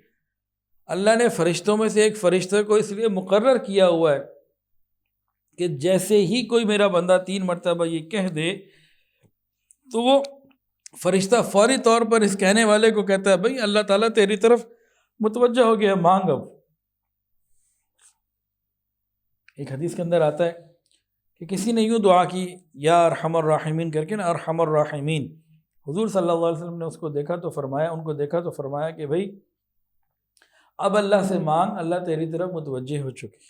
اللہ نے فرشتوں میں سے ایک فرشتے کو اس لیے مقرر کیا ہوا ہے کہ جیسے ہی کوئی میرا بندہ 3 مرتبہ یہ کہہ دے تو وہ فرشتہ فوری طور پر اس کہنے والے کو کہتا ہے بھئی اللہ تعالیٰ تیری طرف متوجہ ہو گیا، مانگ اب۔ ایک حدیث کے اندر آتا ہے کہ کسی نے یوں دعا کی یا ارحم الراحمین کر کے نا، ارحم الراحمین، حضور صلی اللہ علیہ وسلم نے اس کو دیکھا تو فرمایا، ان کو دیکھا تو فرمایا کہ بھئی اب اللہ سے مانگ، اللہ تیری طرف متوجہ ہو چکی۔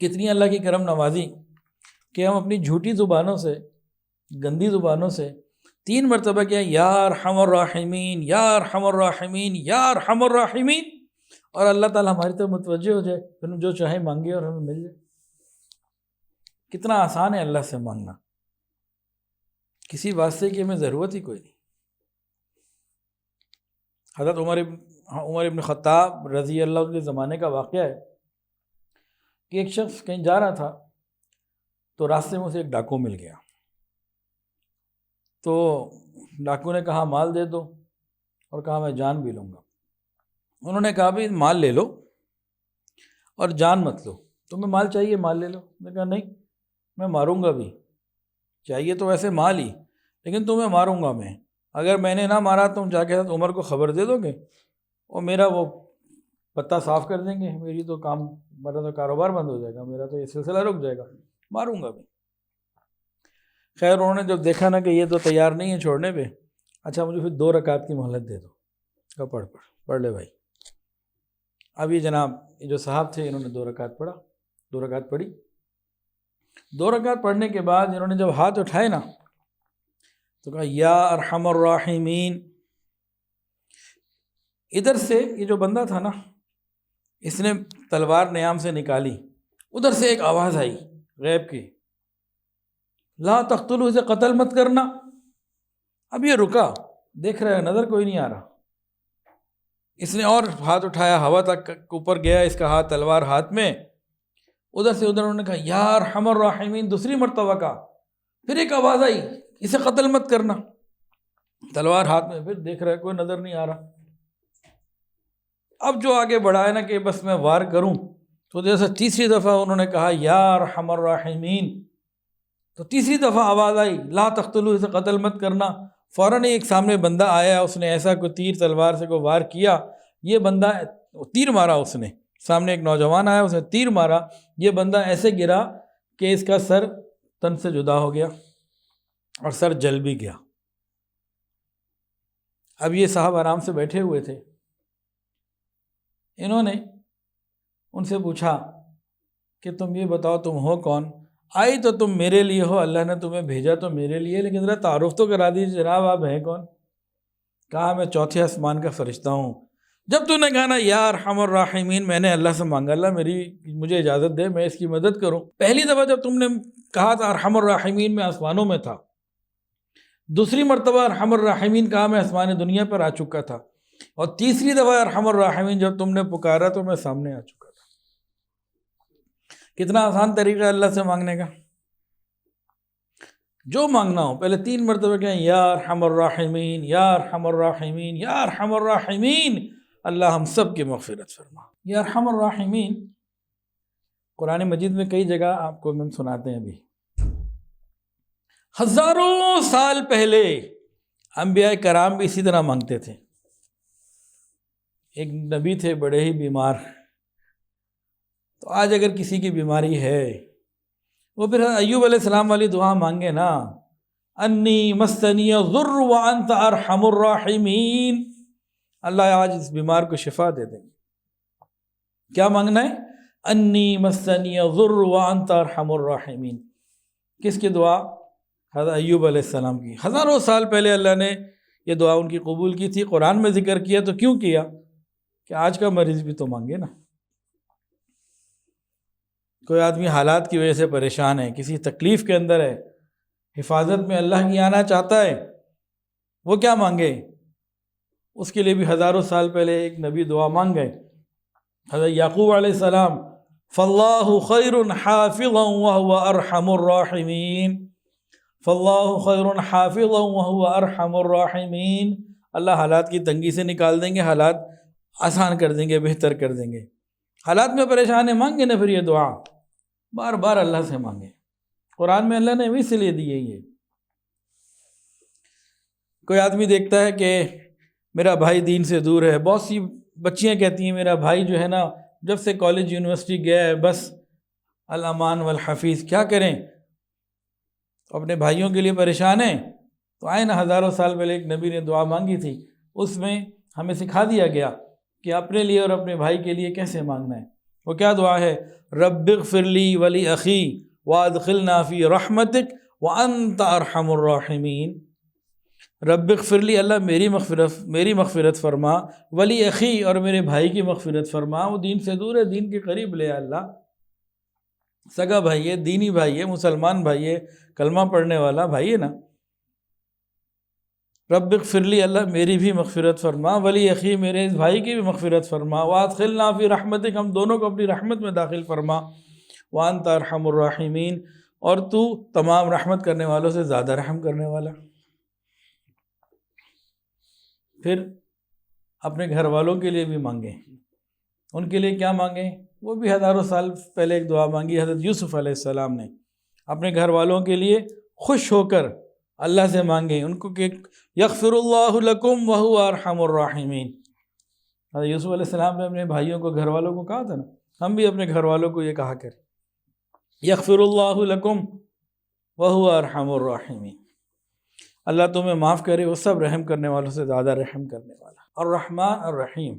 کتنی اللہ کی کرم نوازی کہ ہم اپنی جھوٹی زبانوں سے، گندی زبانوں سے 3 مرتبہ کیا یا ارحم الراحمین، یا ارحم الراحمین، یا ارحم الراحمین، اور اللہ تعالیٰ ہماری طرف متوجہ ہو جائے، پھر ہم جو چاہیں مانگے اور ہمیں مل جائے۔ کتنا آسان ہے اللہ سے مانگنا، کسی واسطے کی ہمیں ضرورت ہی کوئی نہیں۔ حضرت عمر ابن خطاب رضی اللہ عنہ کے زمانے کا واقعہ ہے کہ ایک شخص کہیں جا رہا تھا تو راستے میں اسے ایک ڈاکو مل گیا، تو ڈاکو نے کہا مال دے دو، اور کہا میں جان بھی لوں گا۔ انہوں نے کہا بھی مال لے لو اور جان مت لو، تمہیں مال چاہیے مال لے لو۔ میں نے کہا نہیں، میں ماروں گا بھی، چاہیے تو ویسے مال ہی، لیکن تمہیں ماروں گا میں، اگر میں نے نہ مارا تم جا کے عمر کو خبر دے دو گے اور میرا وہ پتہ صاف کر دیں گے، میری تو میرا تو کاروبار بند ہو جائے گا، میرا تو یہ سلسلہ رک جائے گا، ماروں گا بھی۔ خیر انہوں نے جب دیکھا نا کہ یہ تو تیار نہیں ہے چھوڑنے پہ، اچھا مجھے پھر 2 رکعت کی مہلت دے دو۔ کہا پڑھ لے بھائی۔ اب یہ جناب یہ جو صاحب تھے انہوں نے 2 رکعت پڑھی۔ 2 رکعت پڑھنے کے بعد انہوں نے جب ہاتھ اٹھائے نا تو کہا یا ارحم الراحمین۔ ادھر سے یہ جو بندہ تھا نا اس نے تلوار نیام سے نکالی، ادھر سے ایک آواز آئی غیب کی، لا تقتلوا، اسے قتل مت کرنا۔ اب یہ رکا، دیکھ رہا ہے نظر کوئی نہیں آ رہا، اس نے اور ہاتھ اٹھایا، ہوا تک اوپر گیا اس کا ہاتھ، تلوار ہاتھ میں، ادھر سے ادھر انہوں نے کہا یا ارحم الراحمین، دوسری مرتبہ کہا، پھر ایک آواز آئی اسے قتل مت کرنا، تلوار ہاتھ میں، پھر دیکھ رہا ہے کوئی نظر نہیں آ رہا۔ اب جو آگے بڑھا ہے نا کہ بس میں وار کروں، تو جیسے تیسری دفعہ انہوں نے کہا یا ارحم الراحمین، تو تیسری دفعہ آواز آئی لا تقتلوا، اسے قتل مت کرنا۔ فوراً ایک سامنے بندہ آیا، اس نے ایسا کوئی تیر تلوار سے کوئی وار کیا، یہ بندہ تیر مارا، اس نے سامنے ایک نوجوان آیا، اس نے تیر مارا، یہ بندہ ایسے گرا کہ اس کا سر تن سے جدا ہو گیا اور سر جل بھی گیا۔ اب یہ صاحب آرام سے بیٹھے ہوئے تھے، انہوں نے ان سے پوچھا کہ تم یہ بتاؤ تم ہو کون؟ آئی تو تم میرے لیے ہو، اللہ نے تمہیں بھیجا تو میرے لیے، لیکن ذرا تعارف تو کرا دیجیے جناب آپ ہیں کون؟ کہا میں 4تھے آسمان کا فرشتہ ہوں۔ جب تو نے کہا نا یا ارحم الراحمین، میں نے اللہ سے مانگا اللہ مجھے اجازت دے میں اس کی مدد کروں۔ پہلی دفعہ جب تم نے کہا تھا ارحم الراحمین میں آسمانوں میں تھا، دوسری مرتبہ ارحم الراحمین کہا میں آسمان دنیا پر آ چکا تھا، اور تیسری دفعہ ارحم الراحمین جب تم نے پکارا تو میں سامنے آ چکا تھا۔ کتنا آسان طریقہ ہے اللہ سے مانگنے کا، جو مانگنا ہو پہلے 3 مرتبہ کہیں یا ارحم الراحمین یا ارحم الراحمین یا ارحم الراحمین، اللہ ہم سب کی مغفرت فرما۔ یا ارحم الراحمین قرآن مجید میں کئی جگہ آپ کو ہم سناتے ہیں، ابھی ہزاروں سال پہلے انبیاء کرام بھی اسی طرح مانگتے تھے۔ ایک نبی تھے بڑے ہی بیمار، تو آج اگر کسی کی بیماری ہے وہ پھر ایوب علیہ السلام والی دعا مانگے نا، انی مسنی الضر وانت ارحم الراحمین، اللہ آج اس بیمار کو شفا دے دیں گے۔ کیا مانگنا ہے؟ انی مسنی الضر وانت ارحم الراحمین۔ کس کی دعا؟ حضرت ایوب علیہ السلام کی۔ ہزاروں سال پہلے اللہ نے یہ دعا ان کی قبول کی تھی، قرآن میں ذکر کیا تو کیوں کیا؟ کہ آج کا مریض بھی تو مانگے نا۔ کوئی آدمی حالات کی وجہ سے پریشان ہے، کسی تکلیف کے اندر ہے، حفاظت میں اللہ کی آنا چاہتا ہے، وہ کیا مانگے؟ اس کے لیے بھی ہزاروں سال پہلے ایک نبی دعا مانگ گئے، حضرت یعقوب علیہ السلام، فاللہ خیر حافظا وہو ارحم الراحمین، فاللہ خیر حافظا وہو ارحم الراحمین۔ اللہ حالات کی تنگی سے نکال دیں گے، حالات آسان کر دیں گے، بہتر کر دیں گے۔ حالات میں پریشان ہے، مانگے نا پھر یہ دعا، بار بار اللہ سے مانگے۔ قرآن میں اللہ نے بھی اس لیے دی ہے یہ۔ کوئی آدمی دیکھتا ہے کہ میرا بھائی دین سے دور ہے، بہت سی بچیاں کہتی ہیں میرا بھائی جو ہے نا جب سے کالج یونیورسٹی گیا ہے بس الامان والحفیظ، کیا کریں؟ اپنے بھائیوں کے لیے پریشان ہیں، تو آئے نا ہزاروں سال پہلے ایک نبی نے دعا مانگی تھی، اس میں ہمیں سکھا دیا گیا کہ اپنے لیے اور اپنے بھائی کے لیے کیسے مانگنا ہے۔ وہ کیا دعا ہے؟ رب اغفر لی ولی اخی وادخلنا فی رحمتک وانت ارحم الراحمین۔ رب اغفر لی، اللہ میری مغفرت فرما، ولی اخی اور میرے بھائی کی مغفرت فرما، وہ دین سے دور ہے، دین کے قریب لے اللہ۔ سگا بھائی ہے، دینی بھائی ہے، مسلمان بھائی ہے، کلمہ پڑھنے والا بھائی ہے نا۔ رب اغفر لی، اللہ میری بھی مغفرت فرما، ولی اخی میرے اس بھائی کی بھی مغفرت فرما، وادخلنا فی رحمتک، ہم دونوں کو اپنی رحمت میں داخل فرما، وانت ارحم الراحمین، اور تو تمام رحمت کرنے والوں سے زیادہ رحم کرنے والا۔ پھر اپنے گھر والوں کے لیے بھی مانگیں۔ ان کے لیے کیا مانگیں؟ وہ بھی ہزاروں سال پہلے ایک دعا مانگی حضرت یوسف علیہ السلام نے، اپنے گھر والوں کے لیے خوش ہو کر اللہ سے مانگیں ان کو کہ یغفر اللہ لکم وہو ارحم الراحمین۔ حضرت یوسف علیہ السلام نے اپنے بھائیوں کو، گھر والوں کو کہا تھا نا، ہم بھی اپنے گھر والوں کو یہ کہا کریں، یغفر اللہ لکم وہو ارحم الراحمین، اللہ تمہیں معاف کرے، وہ سب رحم کرنے والوں سے زیادہ رحم کرنے والا۔ الرحمن الرحیم،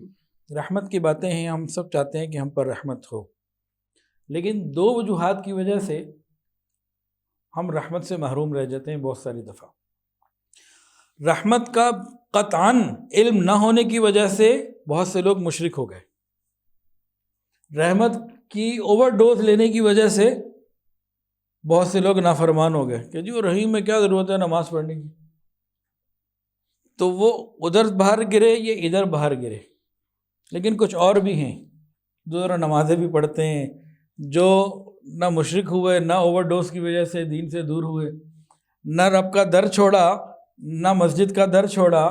رحمت کی باتیں ہیں، ہم سب چاہتے ہیں کہ ہم پر رحمت ہو، لیکن دو وجوہات کی وجہ سے ہم رحمت سے محروم رہ جاتے ہیں بہت ساری دفعہ۔ رحمت کا قطعاً علم نہ ہونے کی وجہ سے بہت سے لوگ مشرک ہو گئے، رحمت کی اوور ڈوز لینے کی وجہ سے بہت سے لوگ نافرمان ہو گئے کہ جی وہ رحیم میں کیا ضرورت ہے نماز پڑھنے کی، تو وہ ادھر باہر گرے، یہ ادھر باہر گرے۔ لیکن کچھ اور بھی ہیں جو ذرا نمازیں بھی پڑھتے ہیں، جو نہ مشرک ہوئے، نہ اوور ڈوز کی وجہ سے دین سے دور ہوئے، نہ رب کا در چھوڑا، نہ مسجد کا در چھوڑا،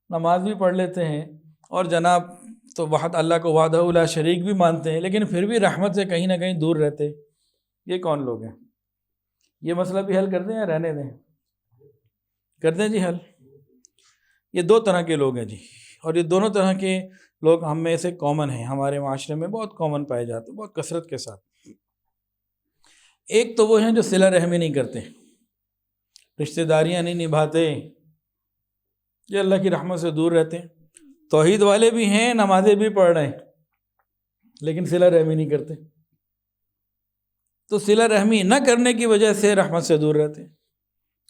نماز بھی پڑھ لیتے ہیں، اور جناب تو وحد اللہ کو وحدہ لا شریک بھی مانتے ہیں، لیکن پھر بھی رحمت سے کہیں نہ کہیں دور رہتے۔ یہ کون لوگ ہیں؟ یہ مسئلہ بھی حل کر دیں یا رہنے دیں؟ کر دیں جی حل۔ یہ دو طرح کے لوگ ہیں جی، اور یہ دونوں طرح کے لوگ ہم میں سے کامن ہیں، ہمارے معاشرے میں بہت کامن پائے جاتے ہیں، بہت کثرت کے ساتھ۔ ایک تو وہ ہیں جو صلہ رحمی نہیں کرتے، رشتہ داریاں نہیں نبھاتے، یہ اللہ کی رحمت سے دور رہتے ہیں۔ توحید والے بھی ہیں، نمازیں بھی پڑھ رہے ہیں، لیکن صلہ رحمی نہیں کرتے، تو صلہ رحمی نہ کرنے کی وجہ سے رحمت سے دور رہتے ہیں۔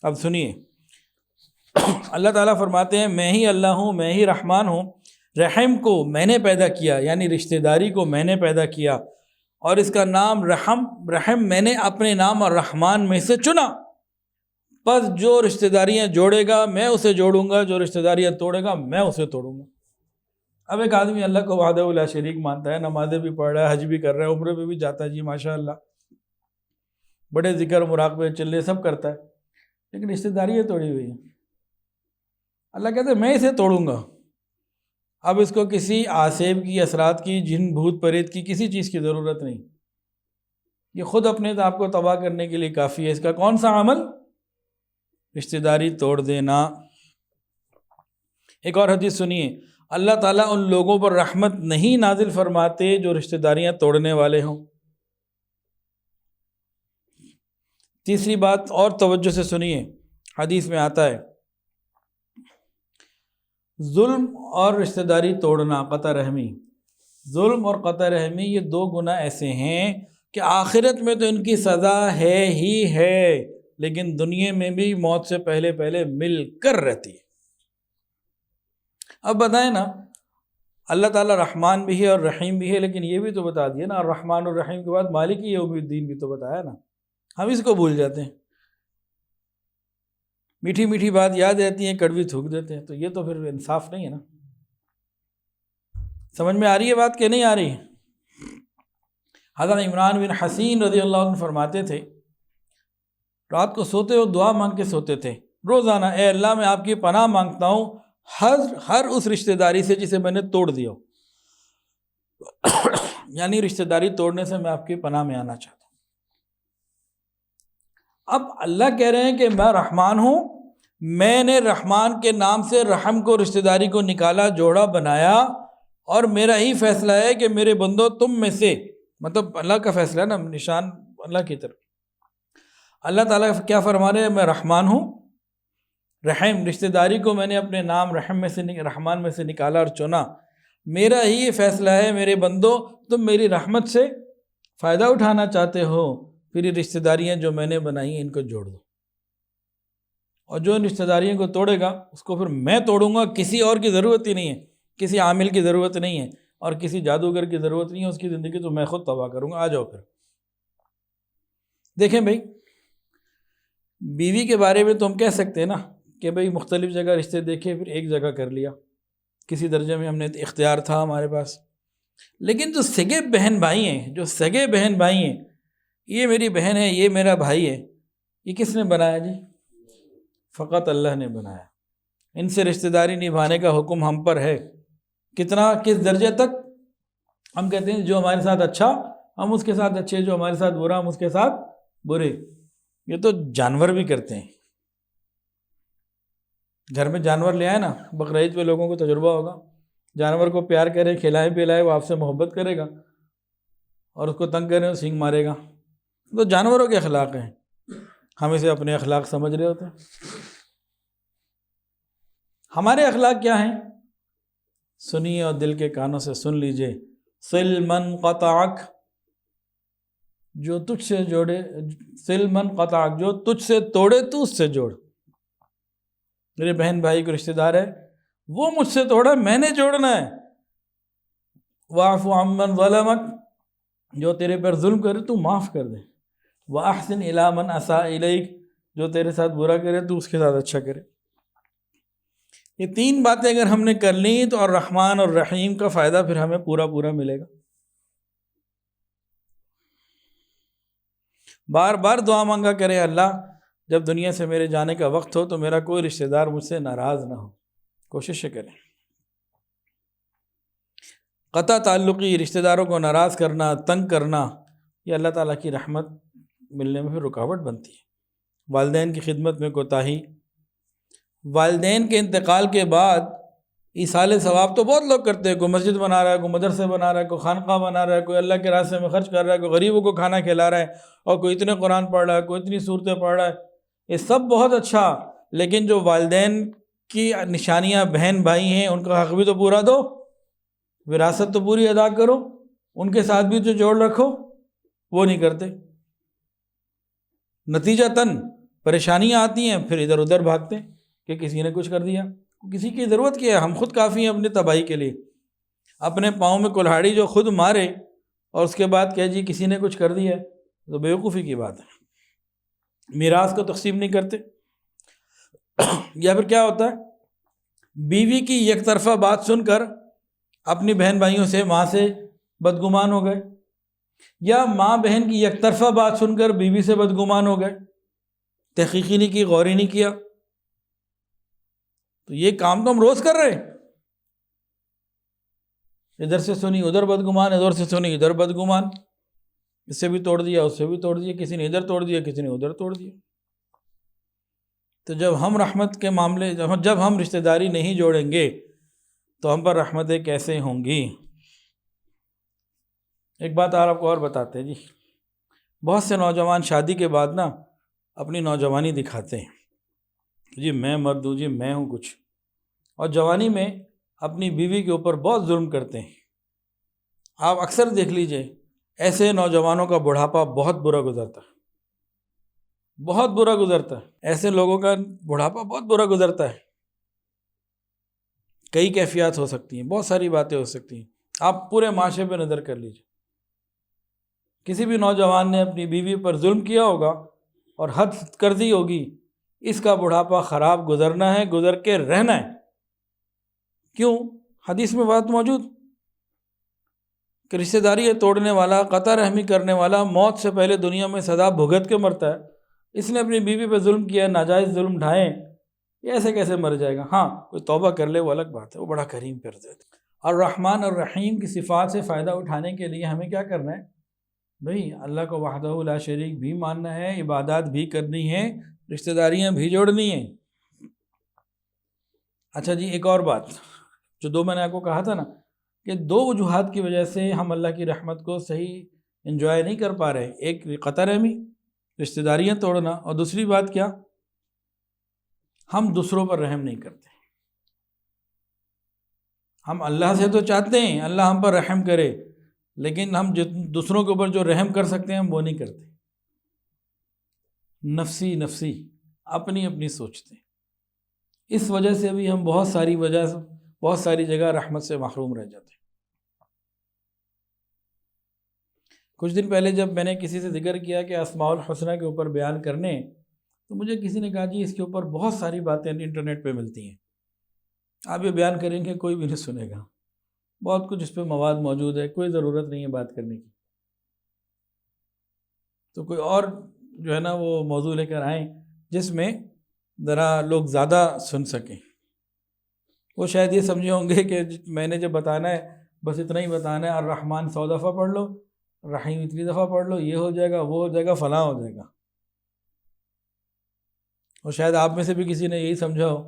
اب سنیے، اللہ تعالیٰ فرماتے ہیں میں ہی اللہ ہوں، میں ہی رحمان ہوں، رحم کو میں نے پیدا کیا، یعنی رشتہ داری کو میں نے پیدا کیا، اور اس کا نام رحم میں نے اپنے نام الرحمن میں سے چنا، بس جو رشتہ داریاں جوڑے گا میں اسے جوڑوں گا، جو رشتہ داریاں توڑے گا میں اسے توڑوں گا۔ اب ایک آدمی اللہ کو وحدہ لا شریک مانتا ہے، نمازیں بھی پڑھ رہا ہے، حج بھی کر رہا ہے، عمرے پہ بھی جاتا ہے، جی ماشاءاللہ، بڑے ذکر مراقبے چلے سب کرتا ہے، لیکن رشتہ داریاں توڑی ہوئی ہیں۔ اللہ کہتے ہیں میں اسے توڑوں گا۔ اب اس کو کسی آسیب کی، اثرات کی، جن بھوت پریت کی کسی چیز کی ضرورت نہیں، یہ خود اپنے آپ کو تباہ کرنے کے لیے کافی ہے۔ اس کا کون سا عمل؟ رشتہ داری توڑ دینا۔ ایک اور حدیث سنیے، اللہ تعالیٰ ان لوگوں پر رحمت نہیں نازل فرماتے جو رشتہ داریاں توڑنے والے ہوں۔ تیسری بات اور توجہ سے سنیے، حدیث میں آتا ہے ظلم اور رشتہ داری توڑنا، قطع رحمی، ظلم اور قطع رحمی یہ دو گناہ ایسے ہیں کہ آخرت میں تو ان کی سزا ہے ہی ہے، لیکن دنیا میں بھی موت سے پہلے پہلے مل کر رہتی ہے۔ اب بتائیں نا، اللہ تعالیٰ رحمان بھی ہے اور رحیم بھی ہے، لیکن یہ بھی تو بتا دیا نا، الرحمن الرحیم کے بعد مالک یوم الدین بھی تو بتایا نا، ہم اس کو بھول جاتے ہیں۔ میٹھی میٹھی بات یاد رہتی ہیں، کڑوی تھوک دیتے ہیں، تو یہ تو پھر انصاف نہیں ہے نا۔ سمجھ میں آ رہی ہے بات کہ نہیں آ رہی؟ حضرت عمران بن حسین رضی اللہ عنہ فرماتے تھے رات کو سوتے ہو دعا مانگ کے سوتے تھے روزانہ، اے اللہ میں آپ کی پناہ مانگتا ہوں ہر اس رشتہ داری سے جسے میں نے توڑ دیا یعنی رشتہ داری توڑنے سے میں آپ کی پناہ میں آنا چاہتا ہوں۔ اب اللہ کہہ رہے ہیں کہ میں رحمان ہوں، میں نے رحمان کے نام سے رحم کو، رشتہ داری کو نکالا، جوڑا، بنایا، اور میرا ہی فیصلہ ہے کہ میرے بندو تم میں سے، مطلب اللہ کا فیصلہ ہے نا، نشان اللہ کی طرف۔ اللہ تعالیٰ کیا فرما رہے ہیں؟ میں رحمان ہوں، رحم رشتہ داری کو میں نے اپنے نام رحمان میں سے نکالا اور چنا، میرا ہی یہ فیصلہ ہے میرے بندو تم میری رحمت سے فائدہ اٹھانا چاہتے ہو، پھر یہ رشتہ داریاں جو میں نے بنائی ہیں ان کو جوڑ دو، اور جو ان رشتہ داریوں کو توڑے گا اس کو پھر میں توڑوں گا، کسی اور کی ضرورت ہی نہیں ہے، کسی عامل کی ضرورت نہیں ہے، اور کسی جادوگر کی ضرورت نہیں ہے، اس کی زندگی تو میں خود تباہ کروں گا، آ جاؤ پھر۔ دیکھیں بھائی، بیوی کے بارے میں تو ہم کہہ سکتے ہیں نا کہ بھائی مختلف جگہ رشتے دیکھے پھر ایک جگہ کر لیا، کسی درجے میں ہم نے اختیار تھا ہمارے پاس. لیکن جو سگے بہن بھائی ہیں، یہ میری بہن ہے، یہ میرا بھائی ہے، یہ کس نے بنایا جی؟ فقط اللہ نے بنایا. ان سے رشتہ داری نبھانے کا حکم ہم پر ہے. کتنا، کس درجے تک؟ ہم کہتے ہیں جو ہمارے ساتھ اچھا ہم اس کے ساتھ اچھے، جو ہمارے ساتھ برا ہم اس کے ساتھ برے. یہ تو جانور بھی کرتے ہیں. گھر میں جانور لے آئے نا، بقرعید پہ لوگوں کو تجربہ ہوگا، جانور کو پیار کرے، کھلائے پلائے، وہ آپ سے محبت کرے گا، اور اس کو تنگ کرے سینگ مارے گا. تو جانوروں کے اخلاق ہیں، ہم اسے اپنے اخلاق سمجھ رہے ہوتے ہیں. ہمارے اخلاق کیا ہیں؟ سنیے اور دل کے کانوں سے سن لیجئے. صل من قطعک، جو تجھ سے جوڑے، صل من قطعک، جو تجھ سے توڑے تو اس سے جوڑ. میرے بہن بھائی کو رشتہ دار ہے، وہ مجھ سے توڑا، میں نے جوڑنا ہے. واعف عمن ظلمک، جو تیرے پر ظلم کرے تو معاف کر دے. واحسن الی من اساء الیک، جو تیرے ساتھ برا کرے تو اس کے ساتھ اچھا کرے. یہ تین باتیں اگر ہم نے کر لی تو الرحمن اور رحیم کا فائدہ پھر ہمیں پورا پورا ملے گا. بار بار دعا مانگا کرے، اللہ جب دنیا سے میرے جانے کا وقت ہو تو میرا کوئی رشتہ دار مجھ سے ناراض نہ ہو. کوشش کریں. قطع تعلقی، رشتہ داروں کو ناراض کرنا، تنگ کرنا، یہ اللہ تعالیٰ کی رحمت ملنے میں پھر رکاوٹ بنتی ہے. والدین کی خدمت میں کوتاہی، والدین کے انتقال کے بعد ایصال ثواب تو بہت لوگ کرتے ہیں. کوئی مسجد بنا رہا ہے، کوئی مدرسے بنا رہا ہے، کوئی خانقاہ بنا رہا ہے، کوئی اللہ کے راستے میں خرچ کر رہا ہے، کوئی غریبوں کو کھانا کھلا رہا ہے، اور کوئی اتنے قرآن پڑھ رہا ہے، کوئی اتنی صورتیں پڑھ رہا ہے. یہ سب بہت اچھا، لیکن جو والدین کی نشانیاں بہن بھائی ہیں ان کا حق بھی تو پورا دو، وراثت تو پوری ادا کرو، ان کے ساتھ بھی تو جوڑ رکھو. وہ نہیں کرتے. نتیجتاً پریشانیاں آتی ہیں، پھر ادھر ادھر بھاگتے ہیں کہ کسی نے کچھ کر دیا. کسی کی ضرورت کیا ہے؟ ہم خود کافی ہیں اپنی تباہی کے لیے. اپنے پاؤں میں کلہاڑی جو خود مارے اور اس کے بعد کہے جی کسی نے کچھ کر دیا ہے، تو بیوقوفی کی بات ہے. میراث کو تقسیم نہیں کرتے. یا پھر کیا ہوتا ہے، بیوی کی یک طرفہ بات سن کر اپنی بہن بھائیوں سے، ماں سے بدگمان ہو گئے، یا ماں بہن کی یک طرفہ بات سن کر بیوی سے بدگمان ہو گئے، تحقیقی نہیں کی، غوری نہیں کیا. تو یہ کام تو ہم روز کر رہے ہیں. ادھر سے سنی ادھر بدگمان، ادھر سے سنی ادھر بدگمان، اس سے بھی توڑ دیا، اس سے بھی توڑ دیا، کسی نے ادھر توڑ دیا، کسی نے ادھر توڑ دیا. تو جب ہم رحمت کے معاملے، جب ہم رشتہ داری نہیں جوڑیں گے تو ہم پر رحمتیں کیسے ہوں گی؟ ایک بات آپ کو اور بتاتے ہیں جی. بہت سے نوجوان شادی کے بعد نا اپنی نوجوانی دکھاتے ہیں، جی میں مرد ہوں، جی میں ہوں کچھ، اور جوانی میں اپنی بیوی کے اوپر بہت ظلم کرتے ہیں. آپ اکثر دیکھ لیجئے ایسے نوجوانوں کا بڑھاپا بہت برا گزرتا ہے، بہت برا گزرتا ہے. ایسے لوگوں کا بڑھاپا بہت برا گزرتا ہے. کئی کیفیات ہو سکتی ہیں، بہت ساری باتیں ہو سکتی ہیں. آپ پورے معاشرے پہ نظر کر لیجئے، کسی بھی نوجوان نے اپنی بیوی پر ظلم کیا ہوگا اور حد کر دی ہوگی، اس کا بڑھاپا خراب گزرنا ہے، گزر کے رہنا ہے. کیوں؟ حدیث میں بات موجود کہ رشتہ داری توڑنے والا، قطع رحمی کرنے والا موت سے پہلے دنیا میں سزا بھگت کے مرتا ہے. اس نے اپنی بیوی پہ ظلم کیا، ناجائز ظلم ڈھائیں، یہ ایسے کیسے مر جائے گا؟ ہاں کوئی توبہ کر لے وہ الگ بات ہے، وہ بڑا کریم کر دیتا ہے. اور رحمان اور رحیم کی صفات سے فائدہ اٹھانے کے لیے ہمیں کیا کرنا ہے بھئی؟ اللہ کو وحدہ لا شریک بھی ماننا ہے، عبادات بھی کرنی ہے، رشتہ داریاں بھی جوڑنی ہیں. اچھا جی، ایک اور بات جو میں نے آپ کو کہا تھا نا کہ دو وجوہات کی وجہ سے ہم اللہ کی رحمت کو صحیح انجوائے نہیں کر پا رہے. ایک قطع رحمی، رشتہ داریاں توڑنا، اور دوسری بات کیا، ہم دوسروں پر رحم نہیں کرتے. ہم اللہ سے تو چاہتے ہیں اللہ ہم پر رحم کرے، لیکن ہم دوسروں کے اوپر جو رحم کر سکتے ہیں ہم وہ نہیں کرتے. نفسی نفسی، اپنی اپنی سوچتے ہیں. اس وجہ سے بھی ہم بہت ساری جگہ رحمت سے محروم رہ جاتے ہیں. کچھ دن پہلے جب میں نے کسی سے ذکر کیا کہ اسماء الحسنہ کے اوپر بیان کرنے، تو مجھے کسی نے کہا جی اس کے اوپر بہت ساری باتیں انٹرنیٹ پہ ملتی ہیں، آپ یہ بیان کریں گے کوئی بھی نہیں سنے گا، بہت کچھ اس پہ مواد موجود ہے، کوئی ضرورت نہیں ہے بات کرنے کی، تو کوئی اور جو ہے نا وہ موضوع لے کر آئیں جس میں ذرا لوگ زیادہ سن سکیں۔ وہ شاید یہ سمجھے ہوں گے کہ میں نے جو بتانا ہے بس اتنا ہی بتانا ہے، الرحمن 100 دفعہ پڑھ لو، رحیم اتنی دفعہ پڑھ لو، یہ ہو جائے گا، وہ ہو جائے گا، فلاں ہو جائے گا۔ اور شاید آپ میں سے بھی کسی نے یہی سمجھا ہو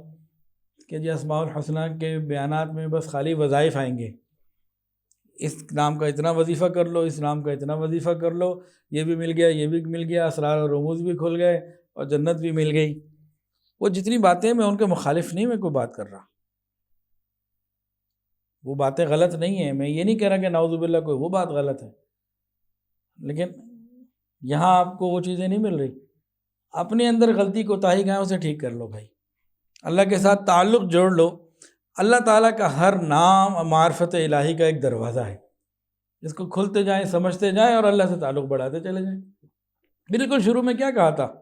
کہ جی اسماء الحسنہ کے بیانات میں بس خالی وظائف آئیں گے، اس نام کا اتنا وظیفہ کر لو، اس نام کا اتنا وظیفہ کر لو، یہ بھی مل گیا، یہ بھی مل گیا، اسرار اور رموز بھی کھل گئے اور جنت بھی مل گئی۔ وہ جتنی باتیں، میں ان کے مخالف نہیں میں کوئی بات کر رہا، وہ باتیں غلط نہیں ہیں، میں یہ نہیں کہہ رہا کہ نعوذ باللہ کوئی وہ بات غلط ہے، لیکن یہاں آپ کو وہ چیزیں نہیں مل رہی، اپنے اندر غلطی کوتاہی کہاں ہے اسے ٹھیک کر لو بھائی، اللہ کے ساتھ تعلق جوڑ لو۔ اللہ تعالیٰ کا ہر نام معرفت الہی کا ایک دروازہ ہے، اس کو کھلتے جائیں، سمجھتے جائیں اور اللہ سے تعلق بڑھاتے چلے جائیں۔ بالکل شروع میں کیا کہا تھا،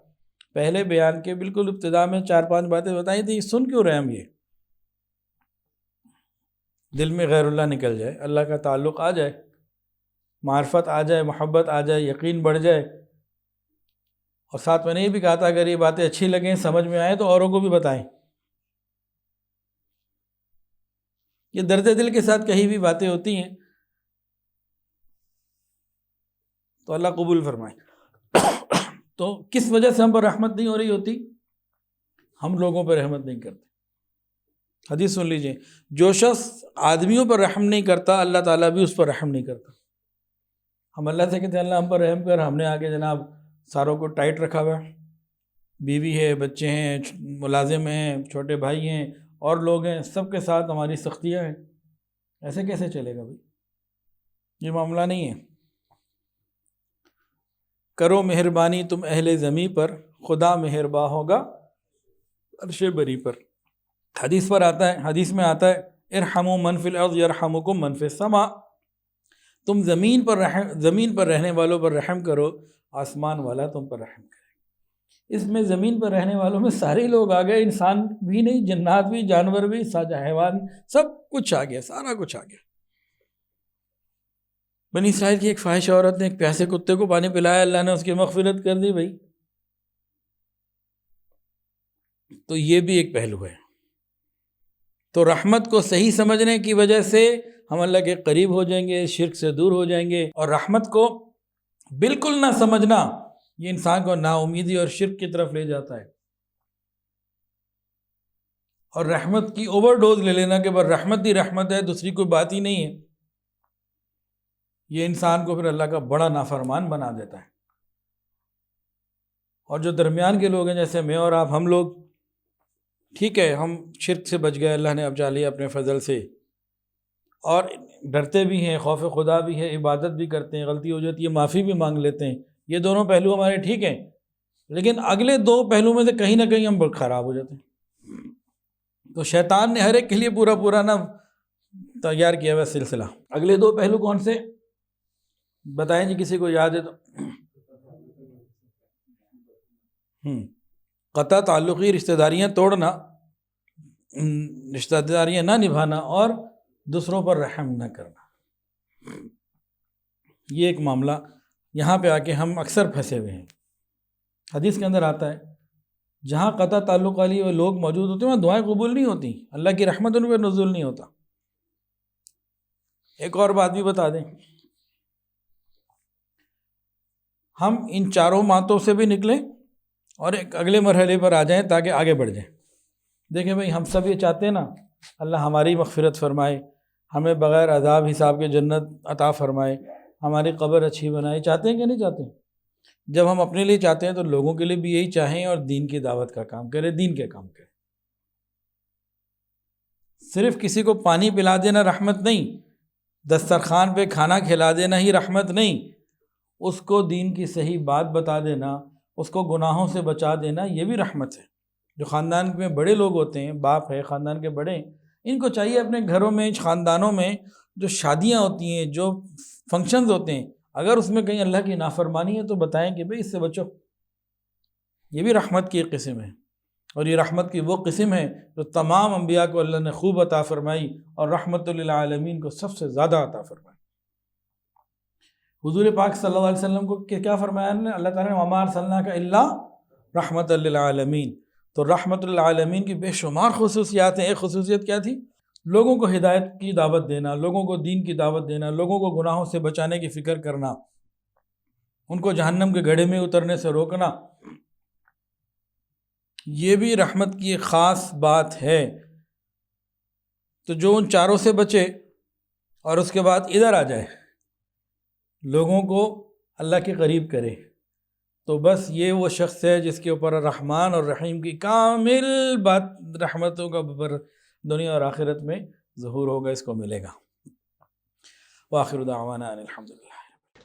پہلے بیان کے بالکل ابتدا میں 4-5 باتیں بتائی تھی، سن کیوں رہے ہم؟ یہ دل میں غیر اللہ نکل جائے، اللہ کا تعلق آ جائے، معرفت آ جائے، محبت آ جائے، یقین بڑھ جائے، اور ساتھ میں نے یہ بھی کہا تھا اگر یہ باتیں اچھی لگیں، سمجھ میں آئے تو اوروں کو بھی بتائیں۔ یہ درد دل کے ساتھ کہی ہوئی باتیں ہوتی ہیں تو اللہ قبول فرمائے۔ تو کس وجہ سے ہم پر رحمت نہیں ہو رہی ہوتی؟ ہم لوگوں پر رحمت نہیں کرتے۔ حدیث سن لیجئے، جو شخص آدمیوں پر رحم نہیں کرتا اللہ تعالیٰ بھی اس پر رحم نہیں کرتا۔ ہم اللہ سے کہتے ہیں اللہ ہم پر رحم کر، ہم نے آگے جناب ساروں کو ٹائٹ رکھا ہوا ہے، بیوی ہے، بچے ہیں، ملازم ہیں، چھوٹے بھائی ہیں اور لوگ ہیں، سب کے ساتھ ہماری سختیاں ہیں، ایسے کیسے چلے گا بھائی؟ یہ معاملہ نہیں ہے۔ کرو مہربانی تم اہل زمیں پر، خدا مہرباں ہوگا عرش بری پر۔ حدیث پر آتا ہے، حدیث میں آتا ہے ارحموا من فی الارض یرحمکم من فی السماء، تم زمین پر رہنے والوں پر رحم کرو، آسمان والا تم پر رحم کرے۔ اس میں زمین پر رہنے والوں میں سارے لوگ آ گئے، انسان بھی نہیں، جنات بھی، جانور بھی، سارا حیوان، سب کچھ آ گیا، سارا کچھ آ گیا۔ بنی اسرائیل کی ایک فاحش عورت نے ایک پیاسے کتے کو پانی پلایا، اللہ نے اس کی مغفرت کر دی بھائی۔ تو یہ بھی ایک پہلو ہے۔ تو رحمت کو صحیح سمجھنے کی وجہ سے ہم اللہ کے قریب ہو جائیں گے، شرک سے دور ہو جائیں گے، اور رحمت کو بالکل نہ سمجھنا یہ انسان کو نا امیدی اور شرک کی طرف لے جاتا ہے، اور رحمت کی اوور ڈوز لے لینا کہ بس رحمت ہی رحمت ہے، دوسری کوئی بات ہی نہیں ہے، یہ انسان کو پھر اللہ کا بڑا نافرمان بنا دیتا ہے۔ اور جو درمیان کے لوگ ہیں جیسے میں اور آپ، ہم لوگ ٹھیک ہے، ہم شرک سے بچ گئے، اللہ نے اب جا لیا اپنے فضل سے، اور ڈرتے بھی ہیں، خوف خدا بھی ہے، عبادت بھی کرتے ہیں، غلطی ہو جاتی ہے معافی بھی مانگ لیتے ہیں، یہ دونوں پہلو ہمارے ٹھیک ہیں، لیکن اگلے 2 پہلو میں سے کہیں نہ کہیں ہم خراب ہو جاتے ہیں۔ تو شیطان نے ہر ایک کے لیے پورا نہ تیار کیا ہوا سلسلہ۔ اگلے 2 پہلو کون سے بتائیں جی، کسی کو یاد ہے تو؟ قطع تعلقی، رشتہ داریاں توڑنا، رشتہ داریاں نہ نبھانا، اور دوسروں پر رحم نہ کرنا، یہ ایک معاملہ یہاں پہ آ کے ہم اکثر پھنسے ہوئے ہیں۔ حدیث کے اندر آتا ہے جہاں قطع تعلق والی وہ لوگ موجود ہوتے ہیں وہاں دعائیں قبول نہیں ہوتی، اللہ کی رحمت ان پہ نزول نہیں ہوتا۔ ایک اور بات بھی بتا دیں، ہم ان 4 باتوں سے بھی نکلیں اور ایک اگلے مرحلے پر آ جائیں تاکہ آگے بڑھ جائیں۔ دیکھیں بھائی، ہم سب یہ چاہتے ہیں نا اللہ ہماری مغفرت فرمائے، ہمیں بغیر عذاب حساب کے جنت عطا فرمائے، ہماری قبر اچھی بنائے، چاہتے ہیں کہ نہیں چاہتے؟ جب ہم اپنے لیے چاہتے ہیں تو لوگوں کے لیے بھی یہی چاہیں، اور دین کی دعوت کا کام کریں، دین کے کام کریں۔ صرف کسی کو پانی پلا دینا رحمت نہیں، دسترخوان پہ کھانا کھلا دینا ہی رحمت نہیں، اس کو دین کی صحیح بات بتا دینا، اس کو گناہوں سے بچا دینا، یہ بھی رحمت ہے۔ جو خاندان میں بڑے لوگ ہوتے ہیں، باپ ہے، خاندان کے بڑے، ان کو چاہیے اپنے گھروں میں، خاندانوں میں جو شادیاں ہوتی ہیں، جو فنکشنز ہوتے ہیں، اگر اس میں کہیں اللہ کی نافرمانی ہے تو بتائیں کہ بھئی اس سے بچو. یہ بھی رحمت کی ایک قسم ہے، اور یہ رحمت کی وہ قسم ہے جو تمام انبیاء کو اللہ نے خوب عطا فرمائی اور رحمت للعالمین کو سب سے زیادہ عطا فرمائی. حضور پاک صلی اللہ علیہ وسلم کو کیا فرمایا نے اللہ تعالیٰ نے وما ارسلناک الا رحمت للعالمین. تو رحمت للعالمین کی بے شمار خصوصیات ہیں. ایک خصوصیت کیا تھی؟ لوگوں کو ہدایت کی دعوت دینا، لوگوں کو دین کی دعوت دینا، لوگوں کو گناہوں سے بچانے کی فکر کرنا، ان کو جہنم کے گڑھے میں اترنے سے روکنا. یہ بھی رحمت کی ایک خاص بات ہے. تو جو ان چاروں سے بچے اور اس کے بعد ادھر آ جائے، لوگوں کو اللہ کے قریب کرے، تو بس یہ وہ شخص ہے جس کے اوپر رحمان اور رحیم کی کامل بات رحمتوں کا اوپر دنیا اور آخرت میں ظہور ہوگا، اس کو ملے گا. وآخر دعوانا ان الحمدللہ.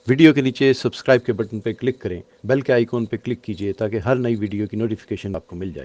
ویڈیو کے نیچے سبسکرائب کے بٹن پہ کلک کریں، بیل کے آئیکن پہ کلک کیجئے تاکہ ہر نئی ویڈیو کی نوٹیفیکیشن آپ کو مل جائے.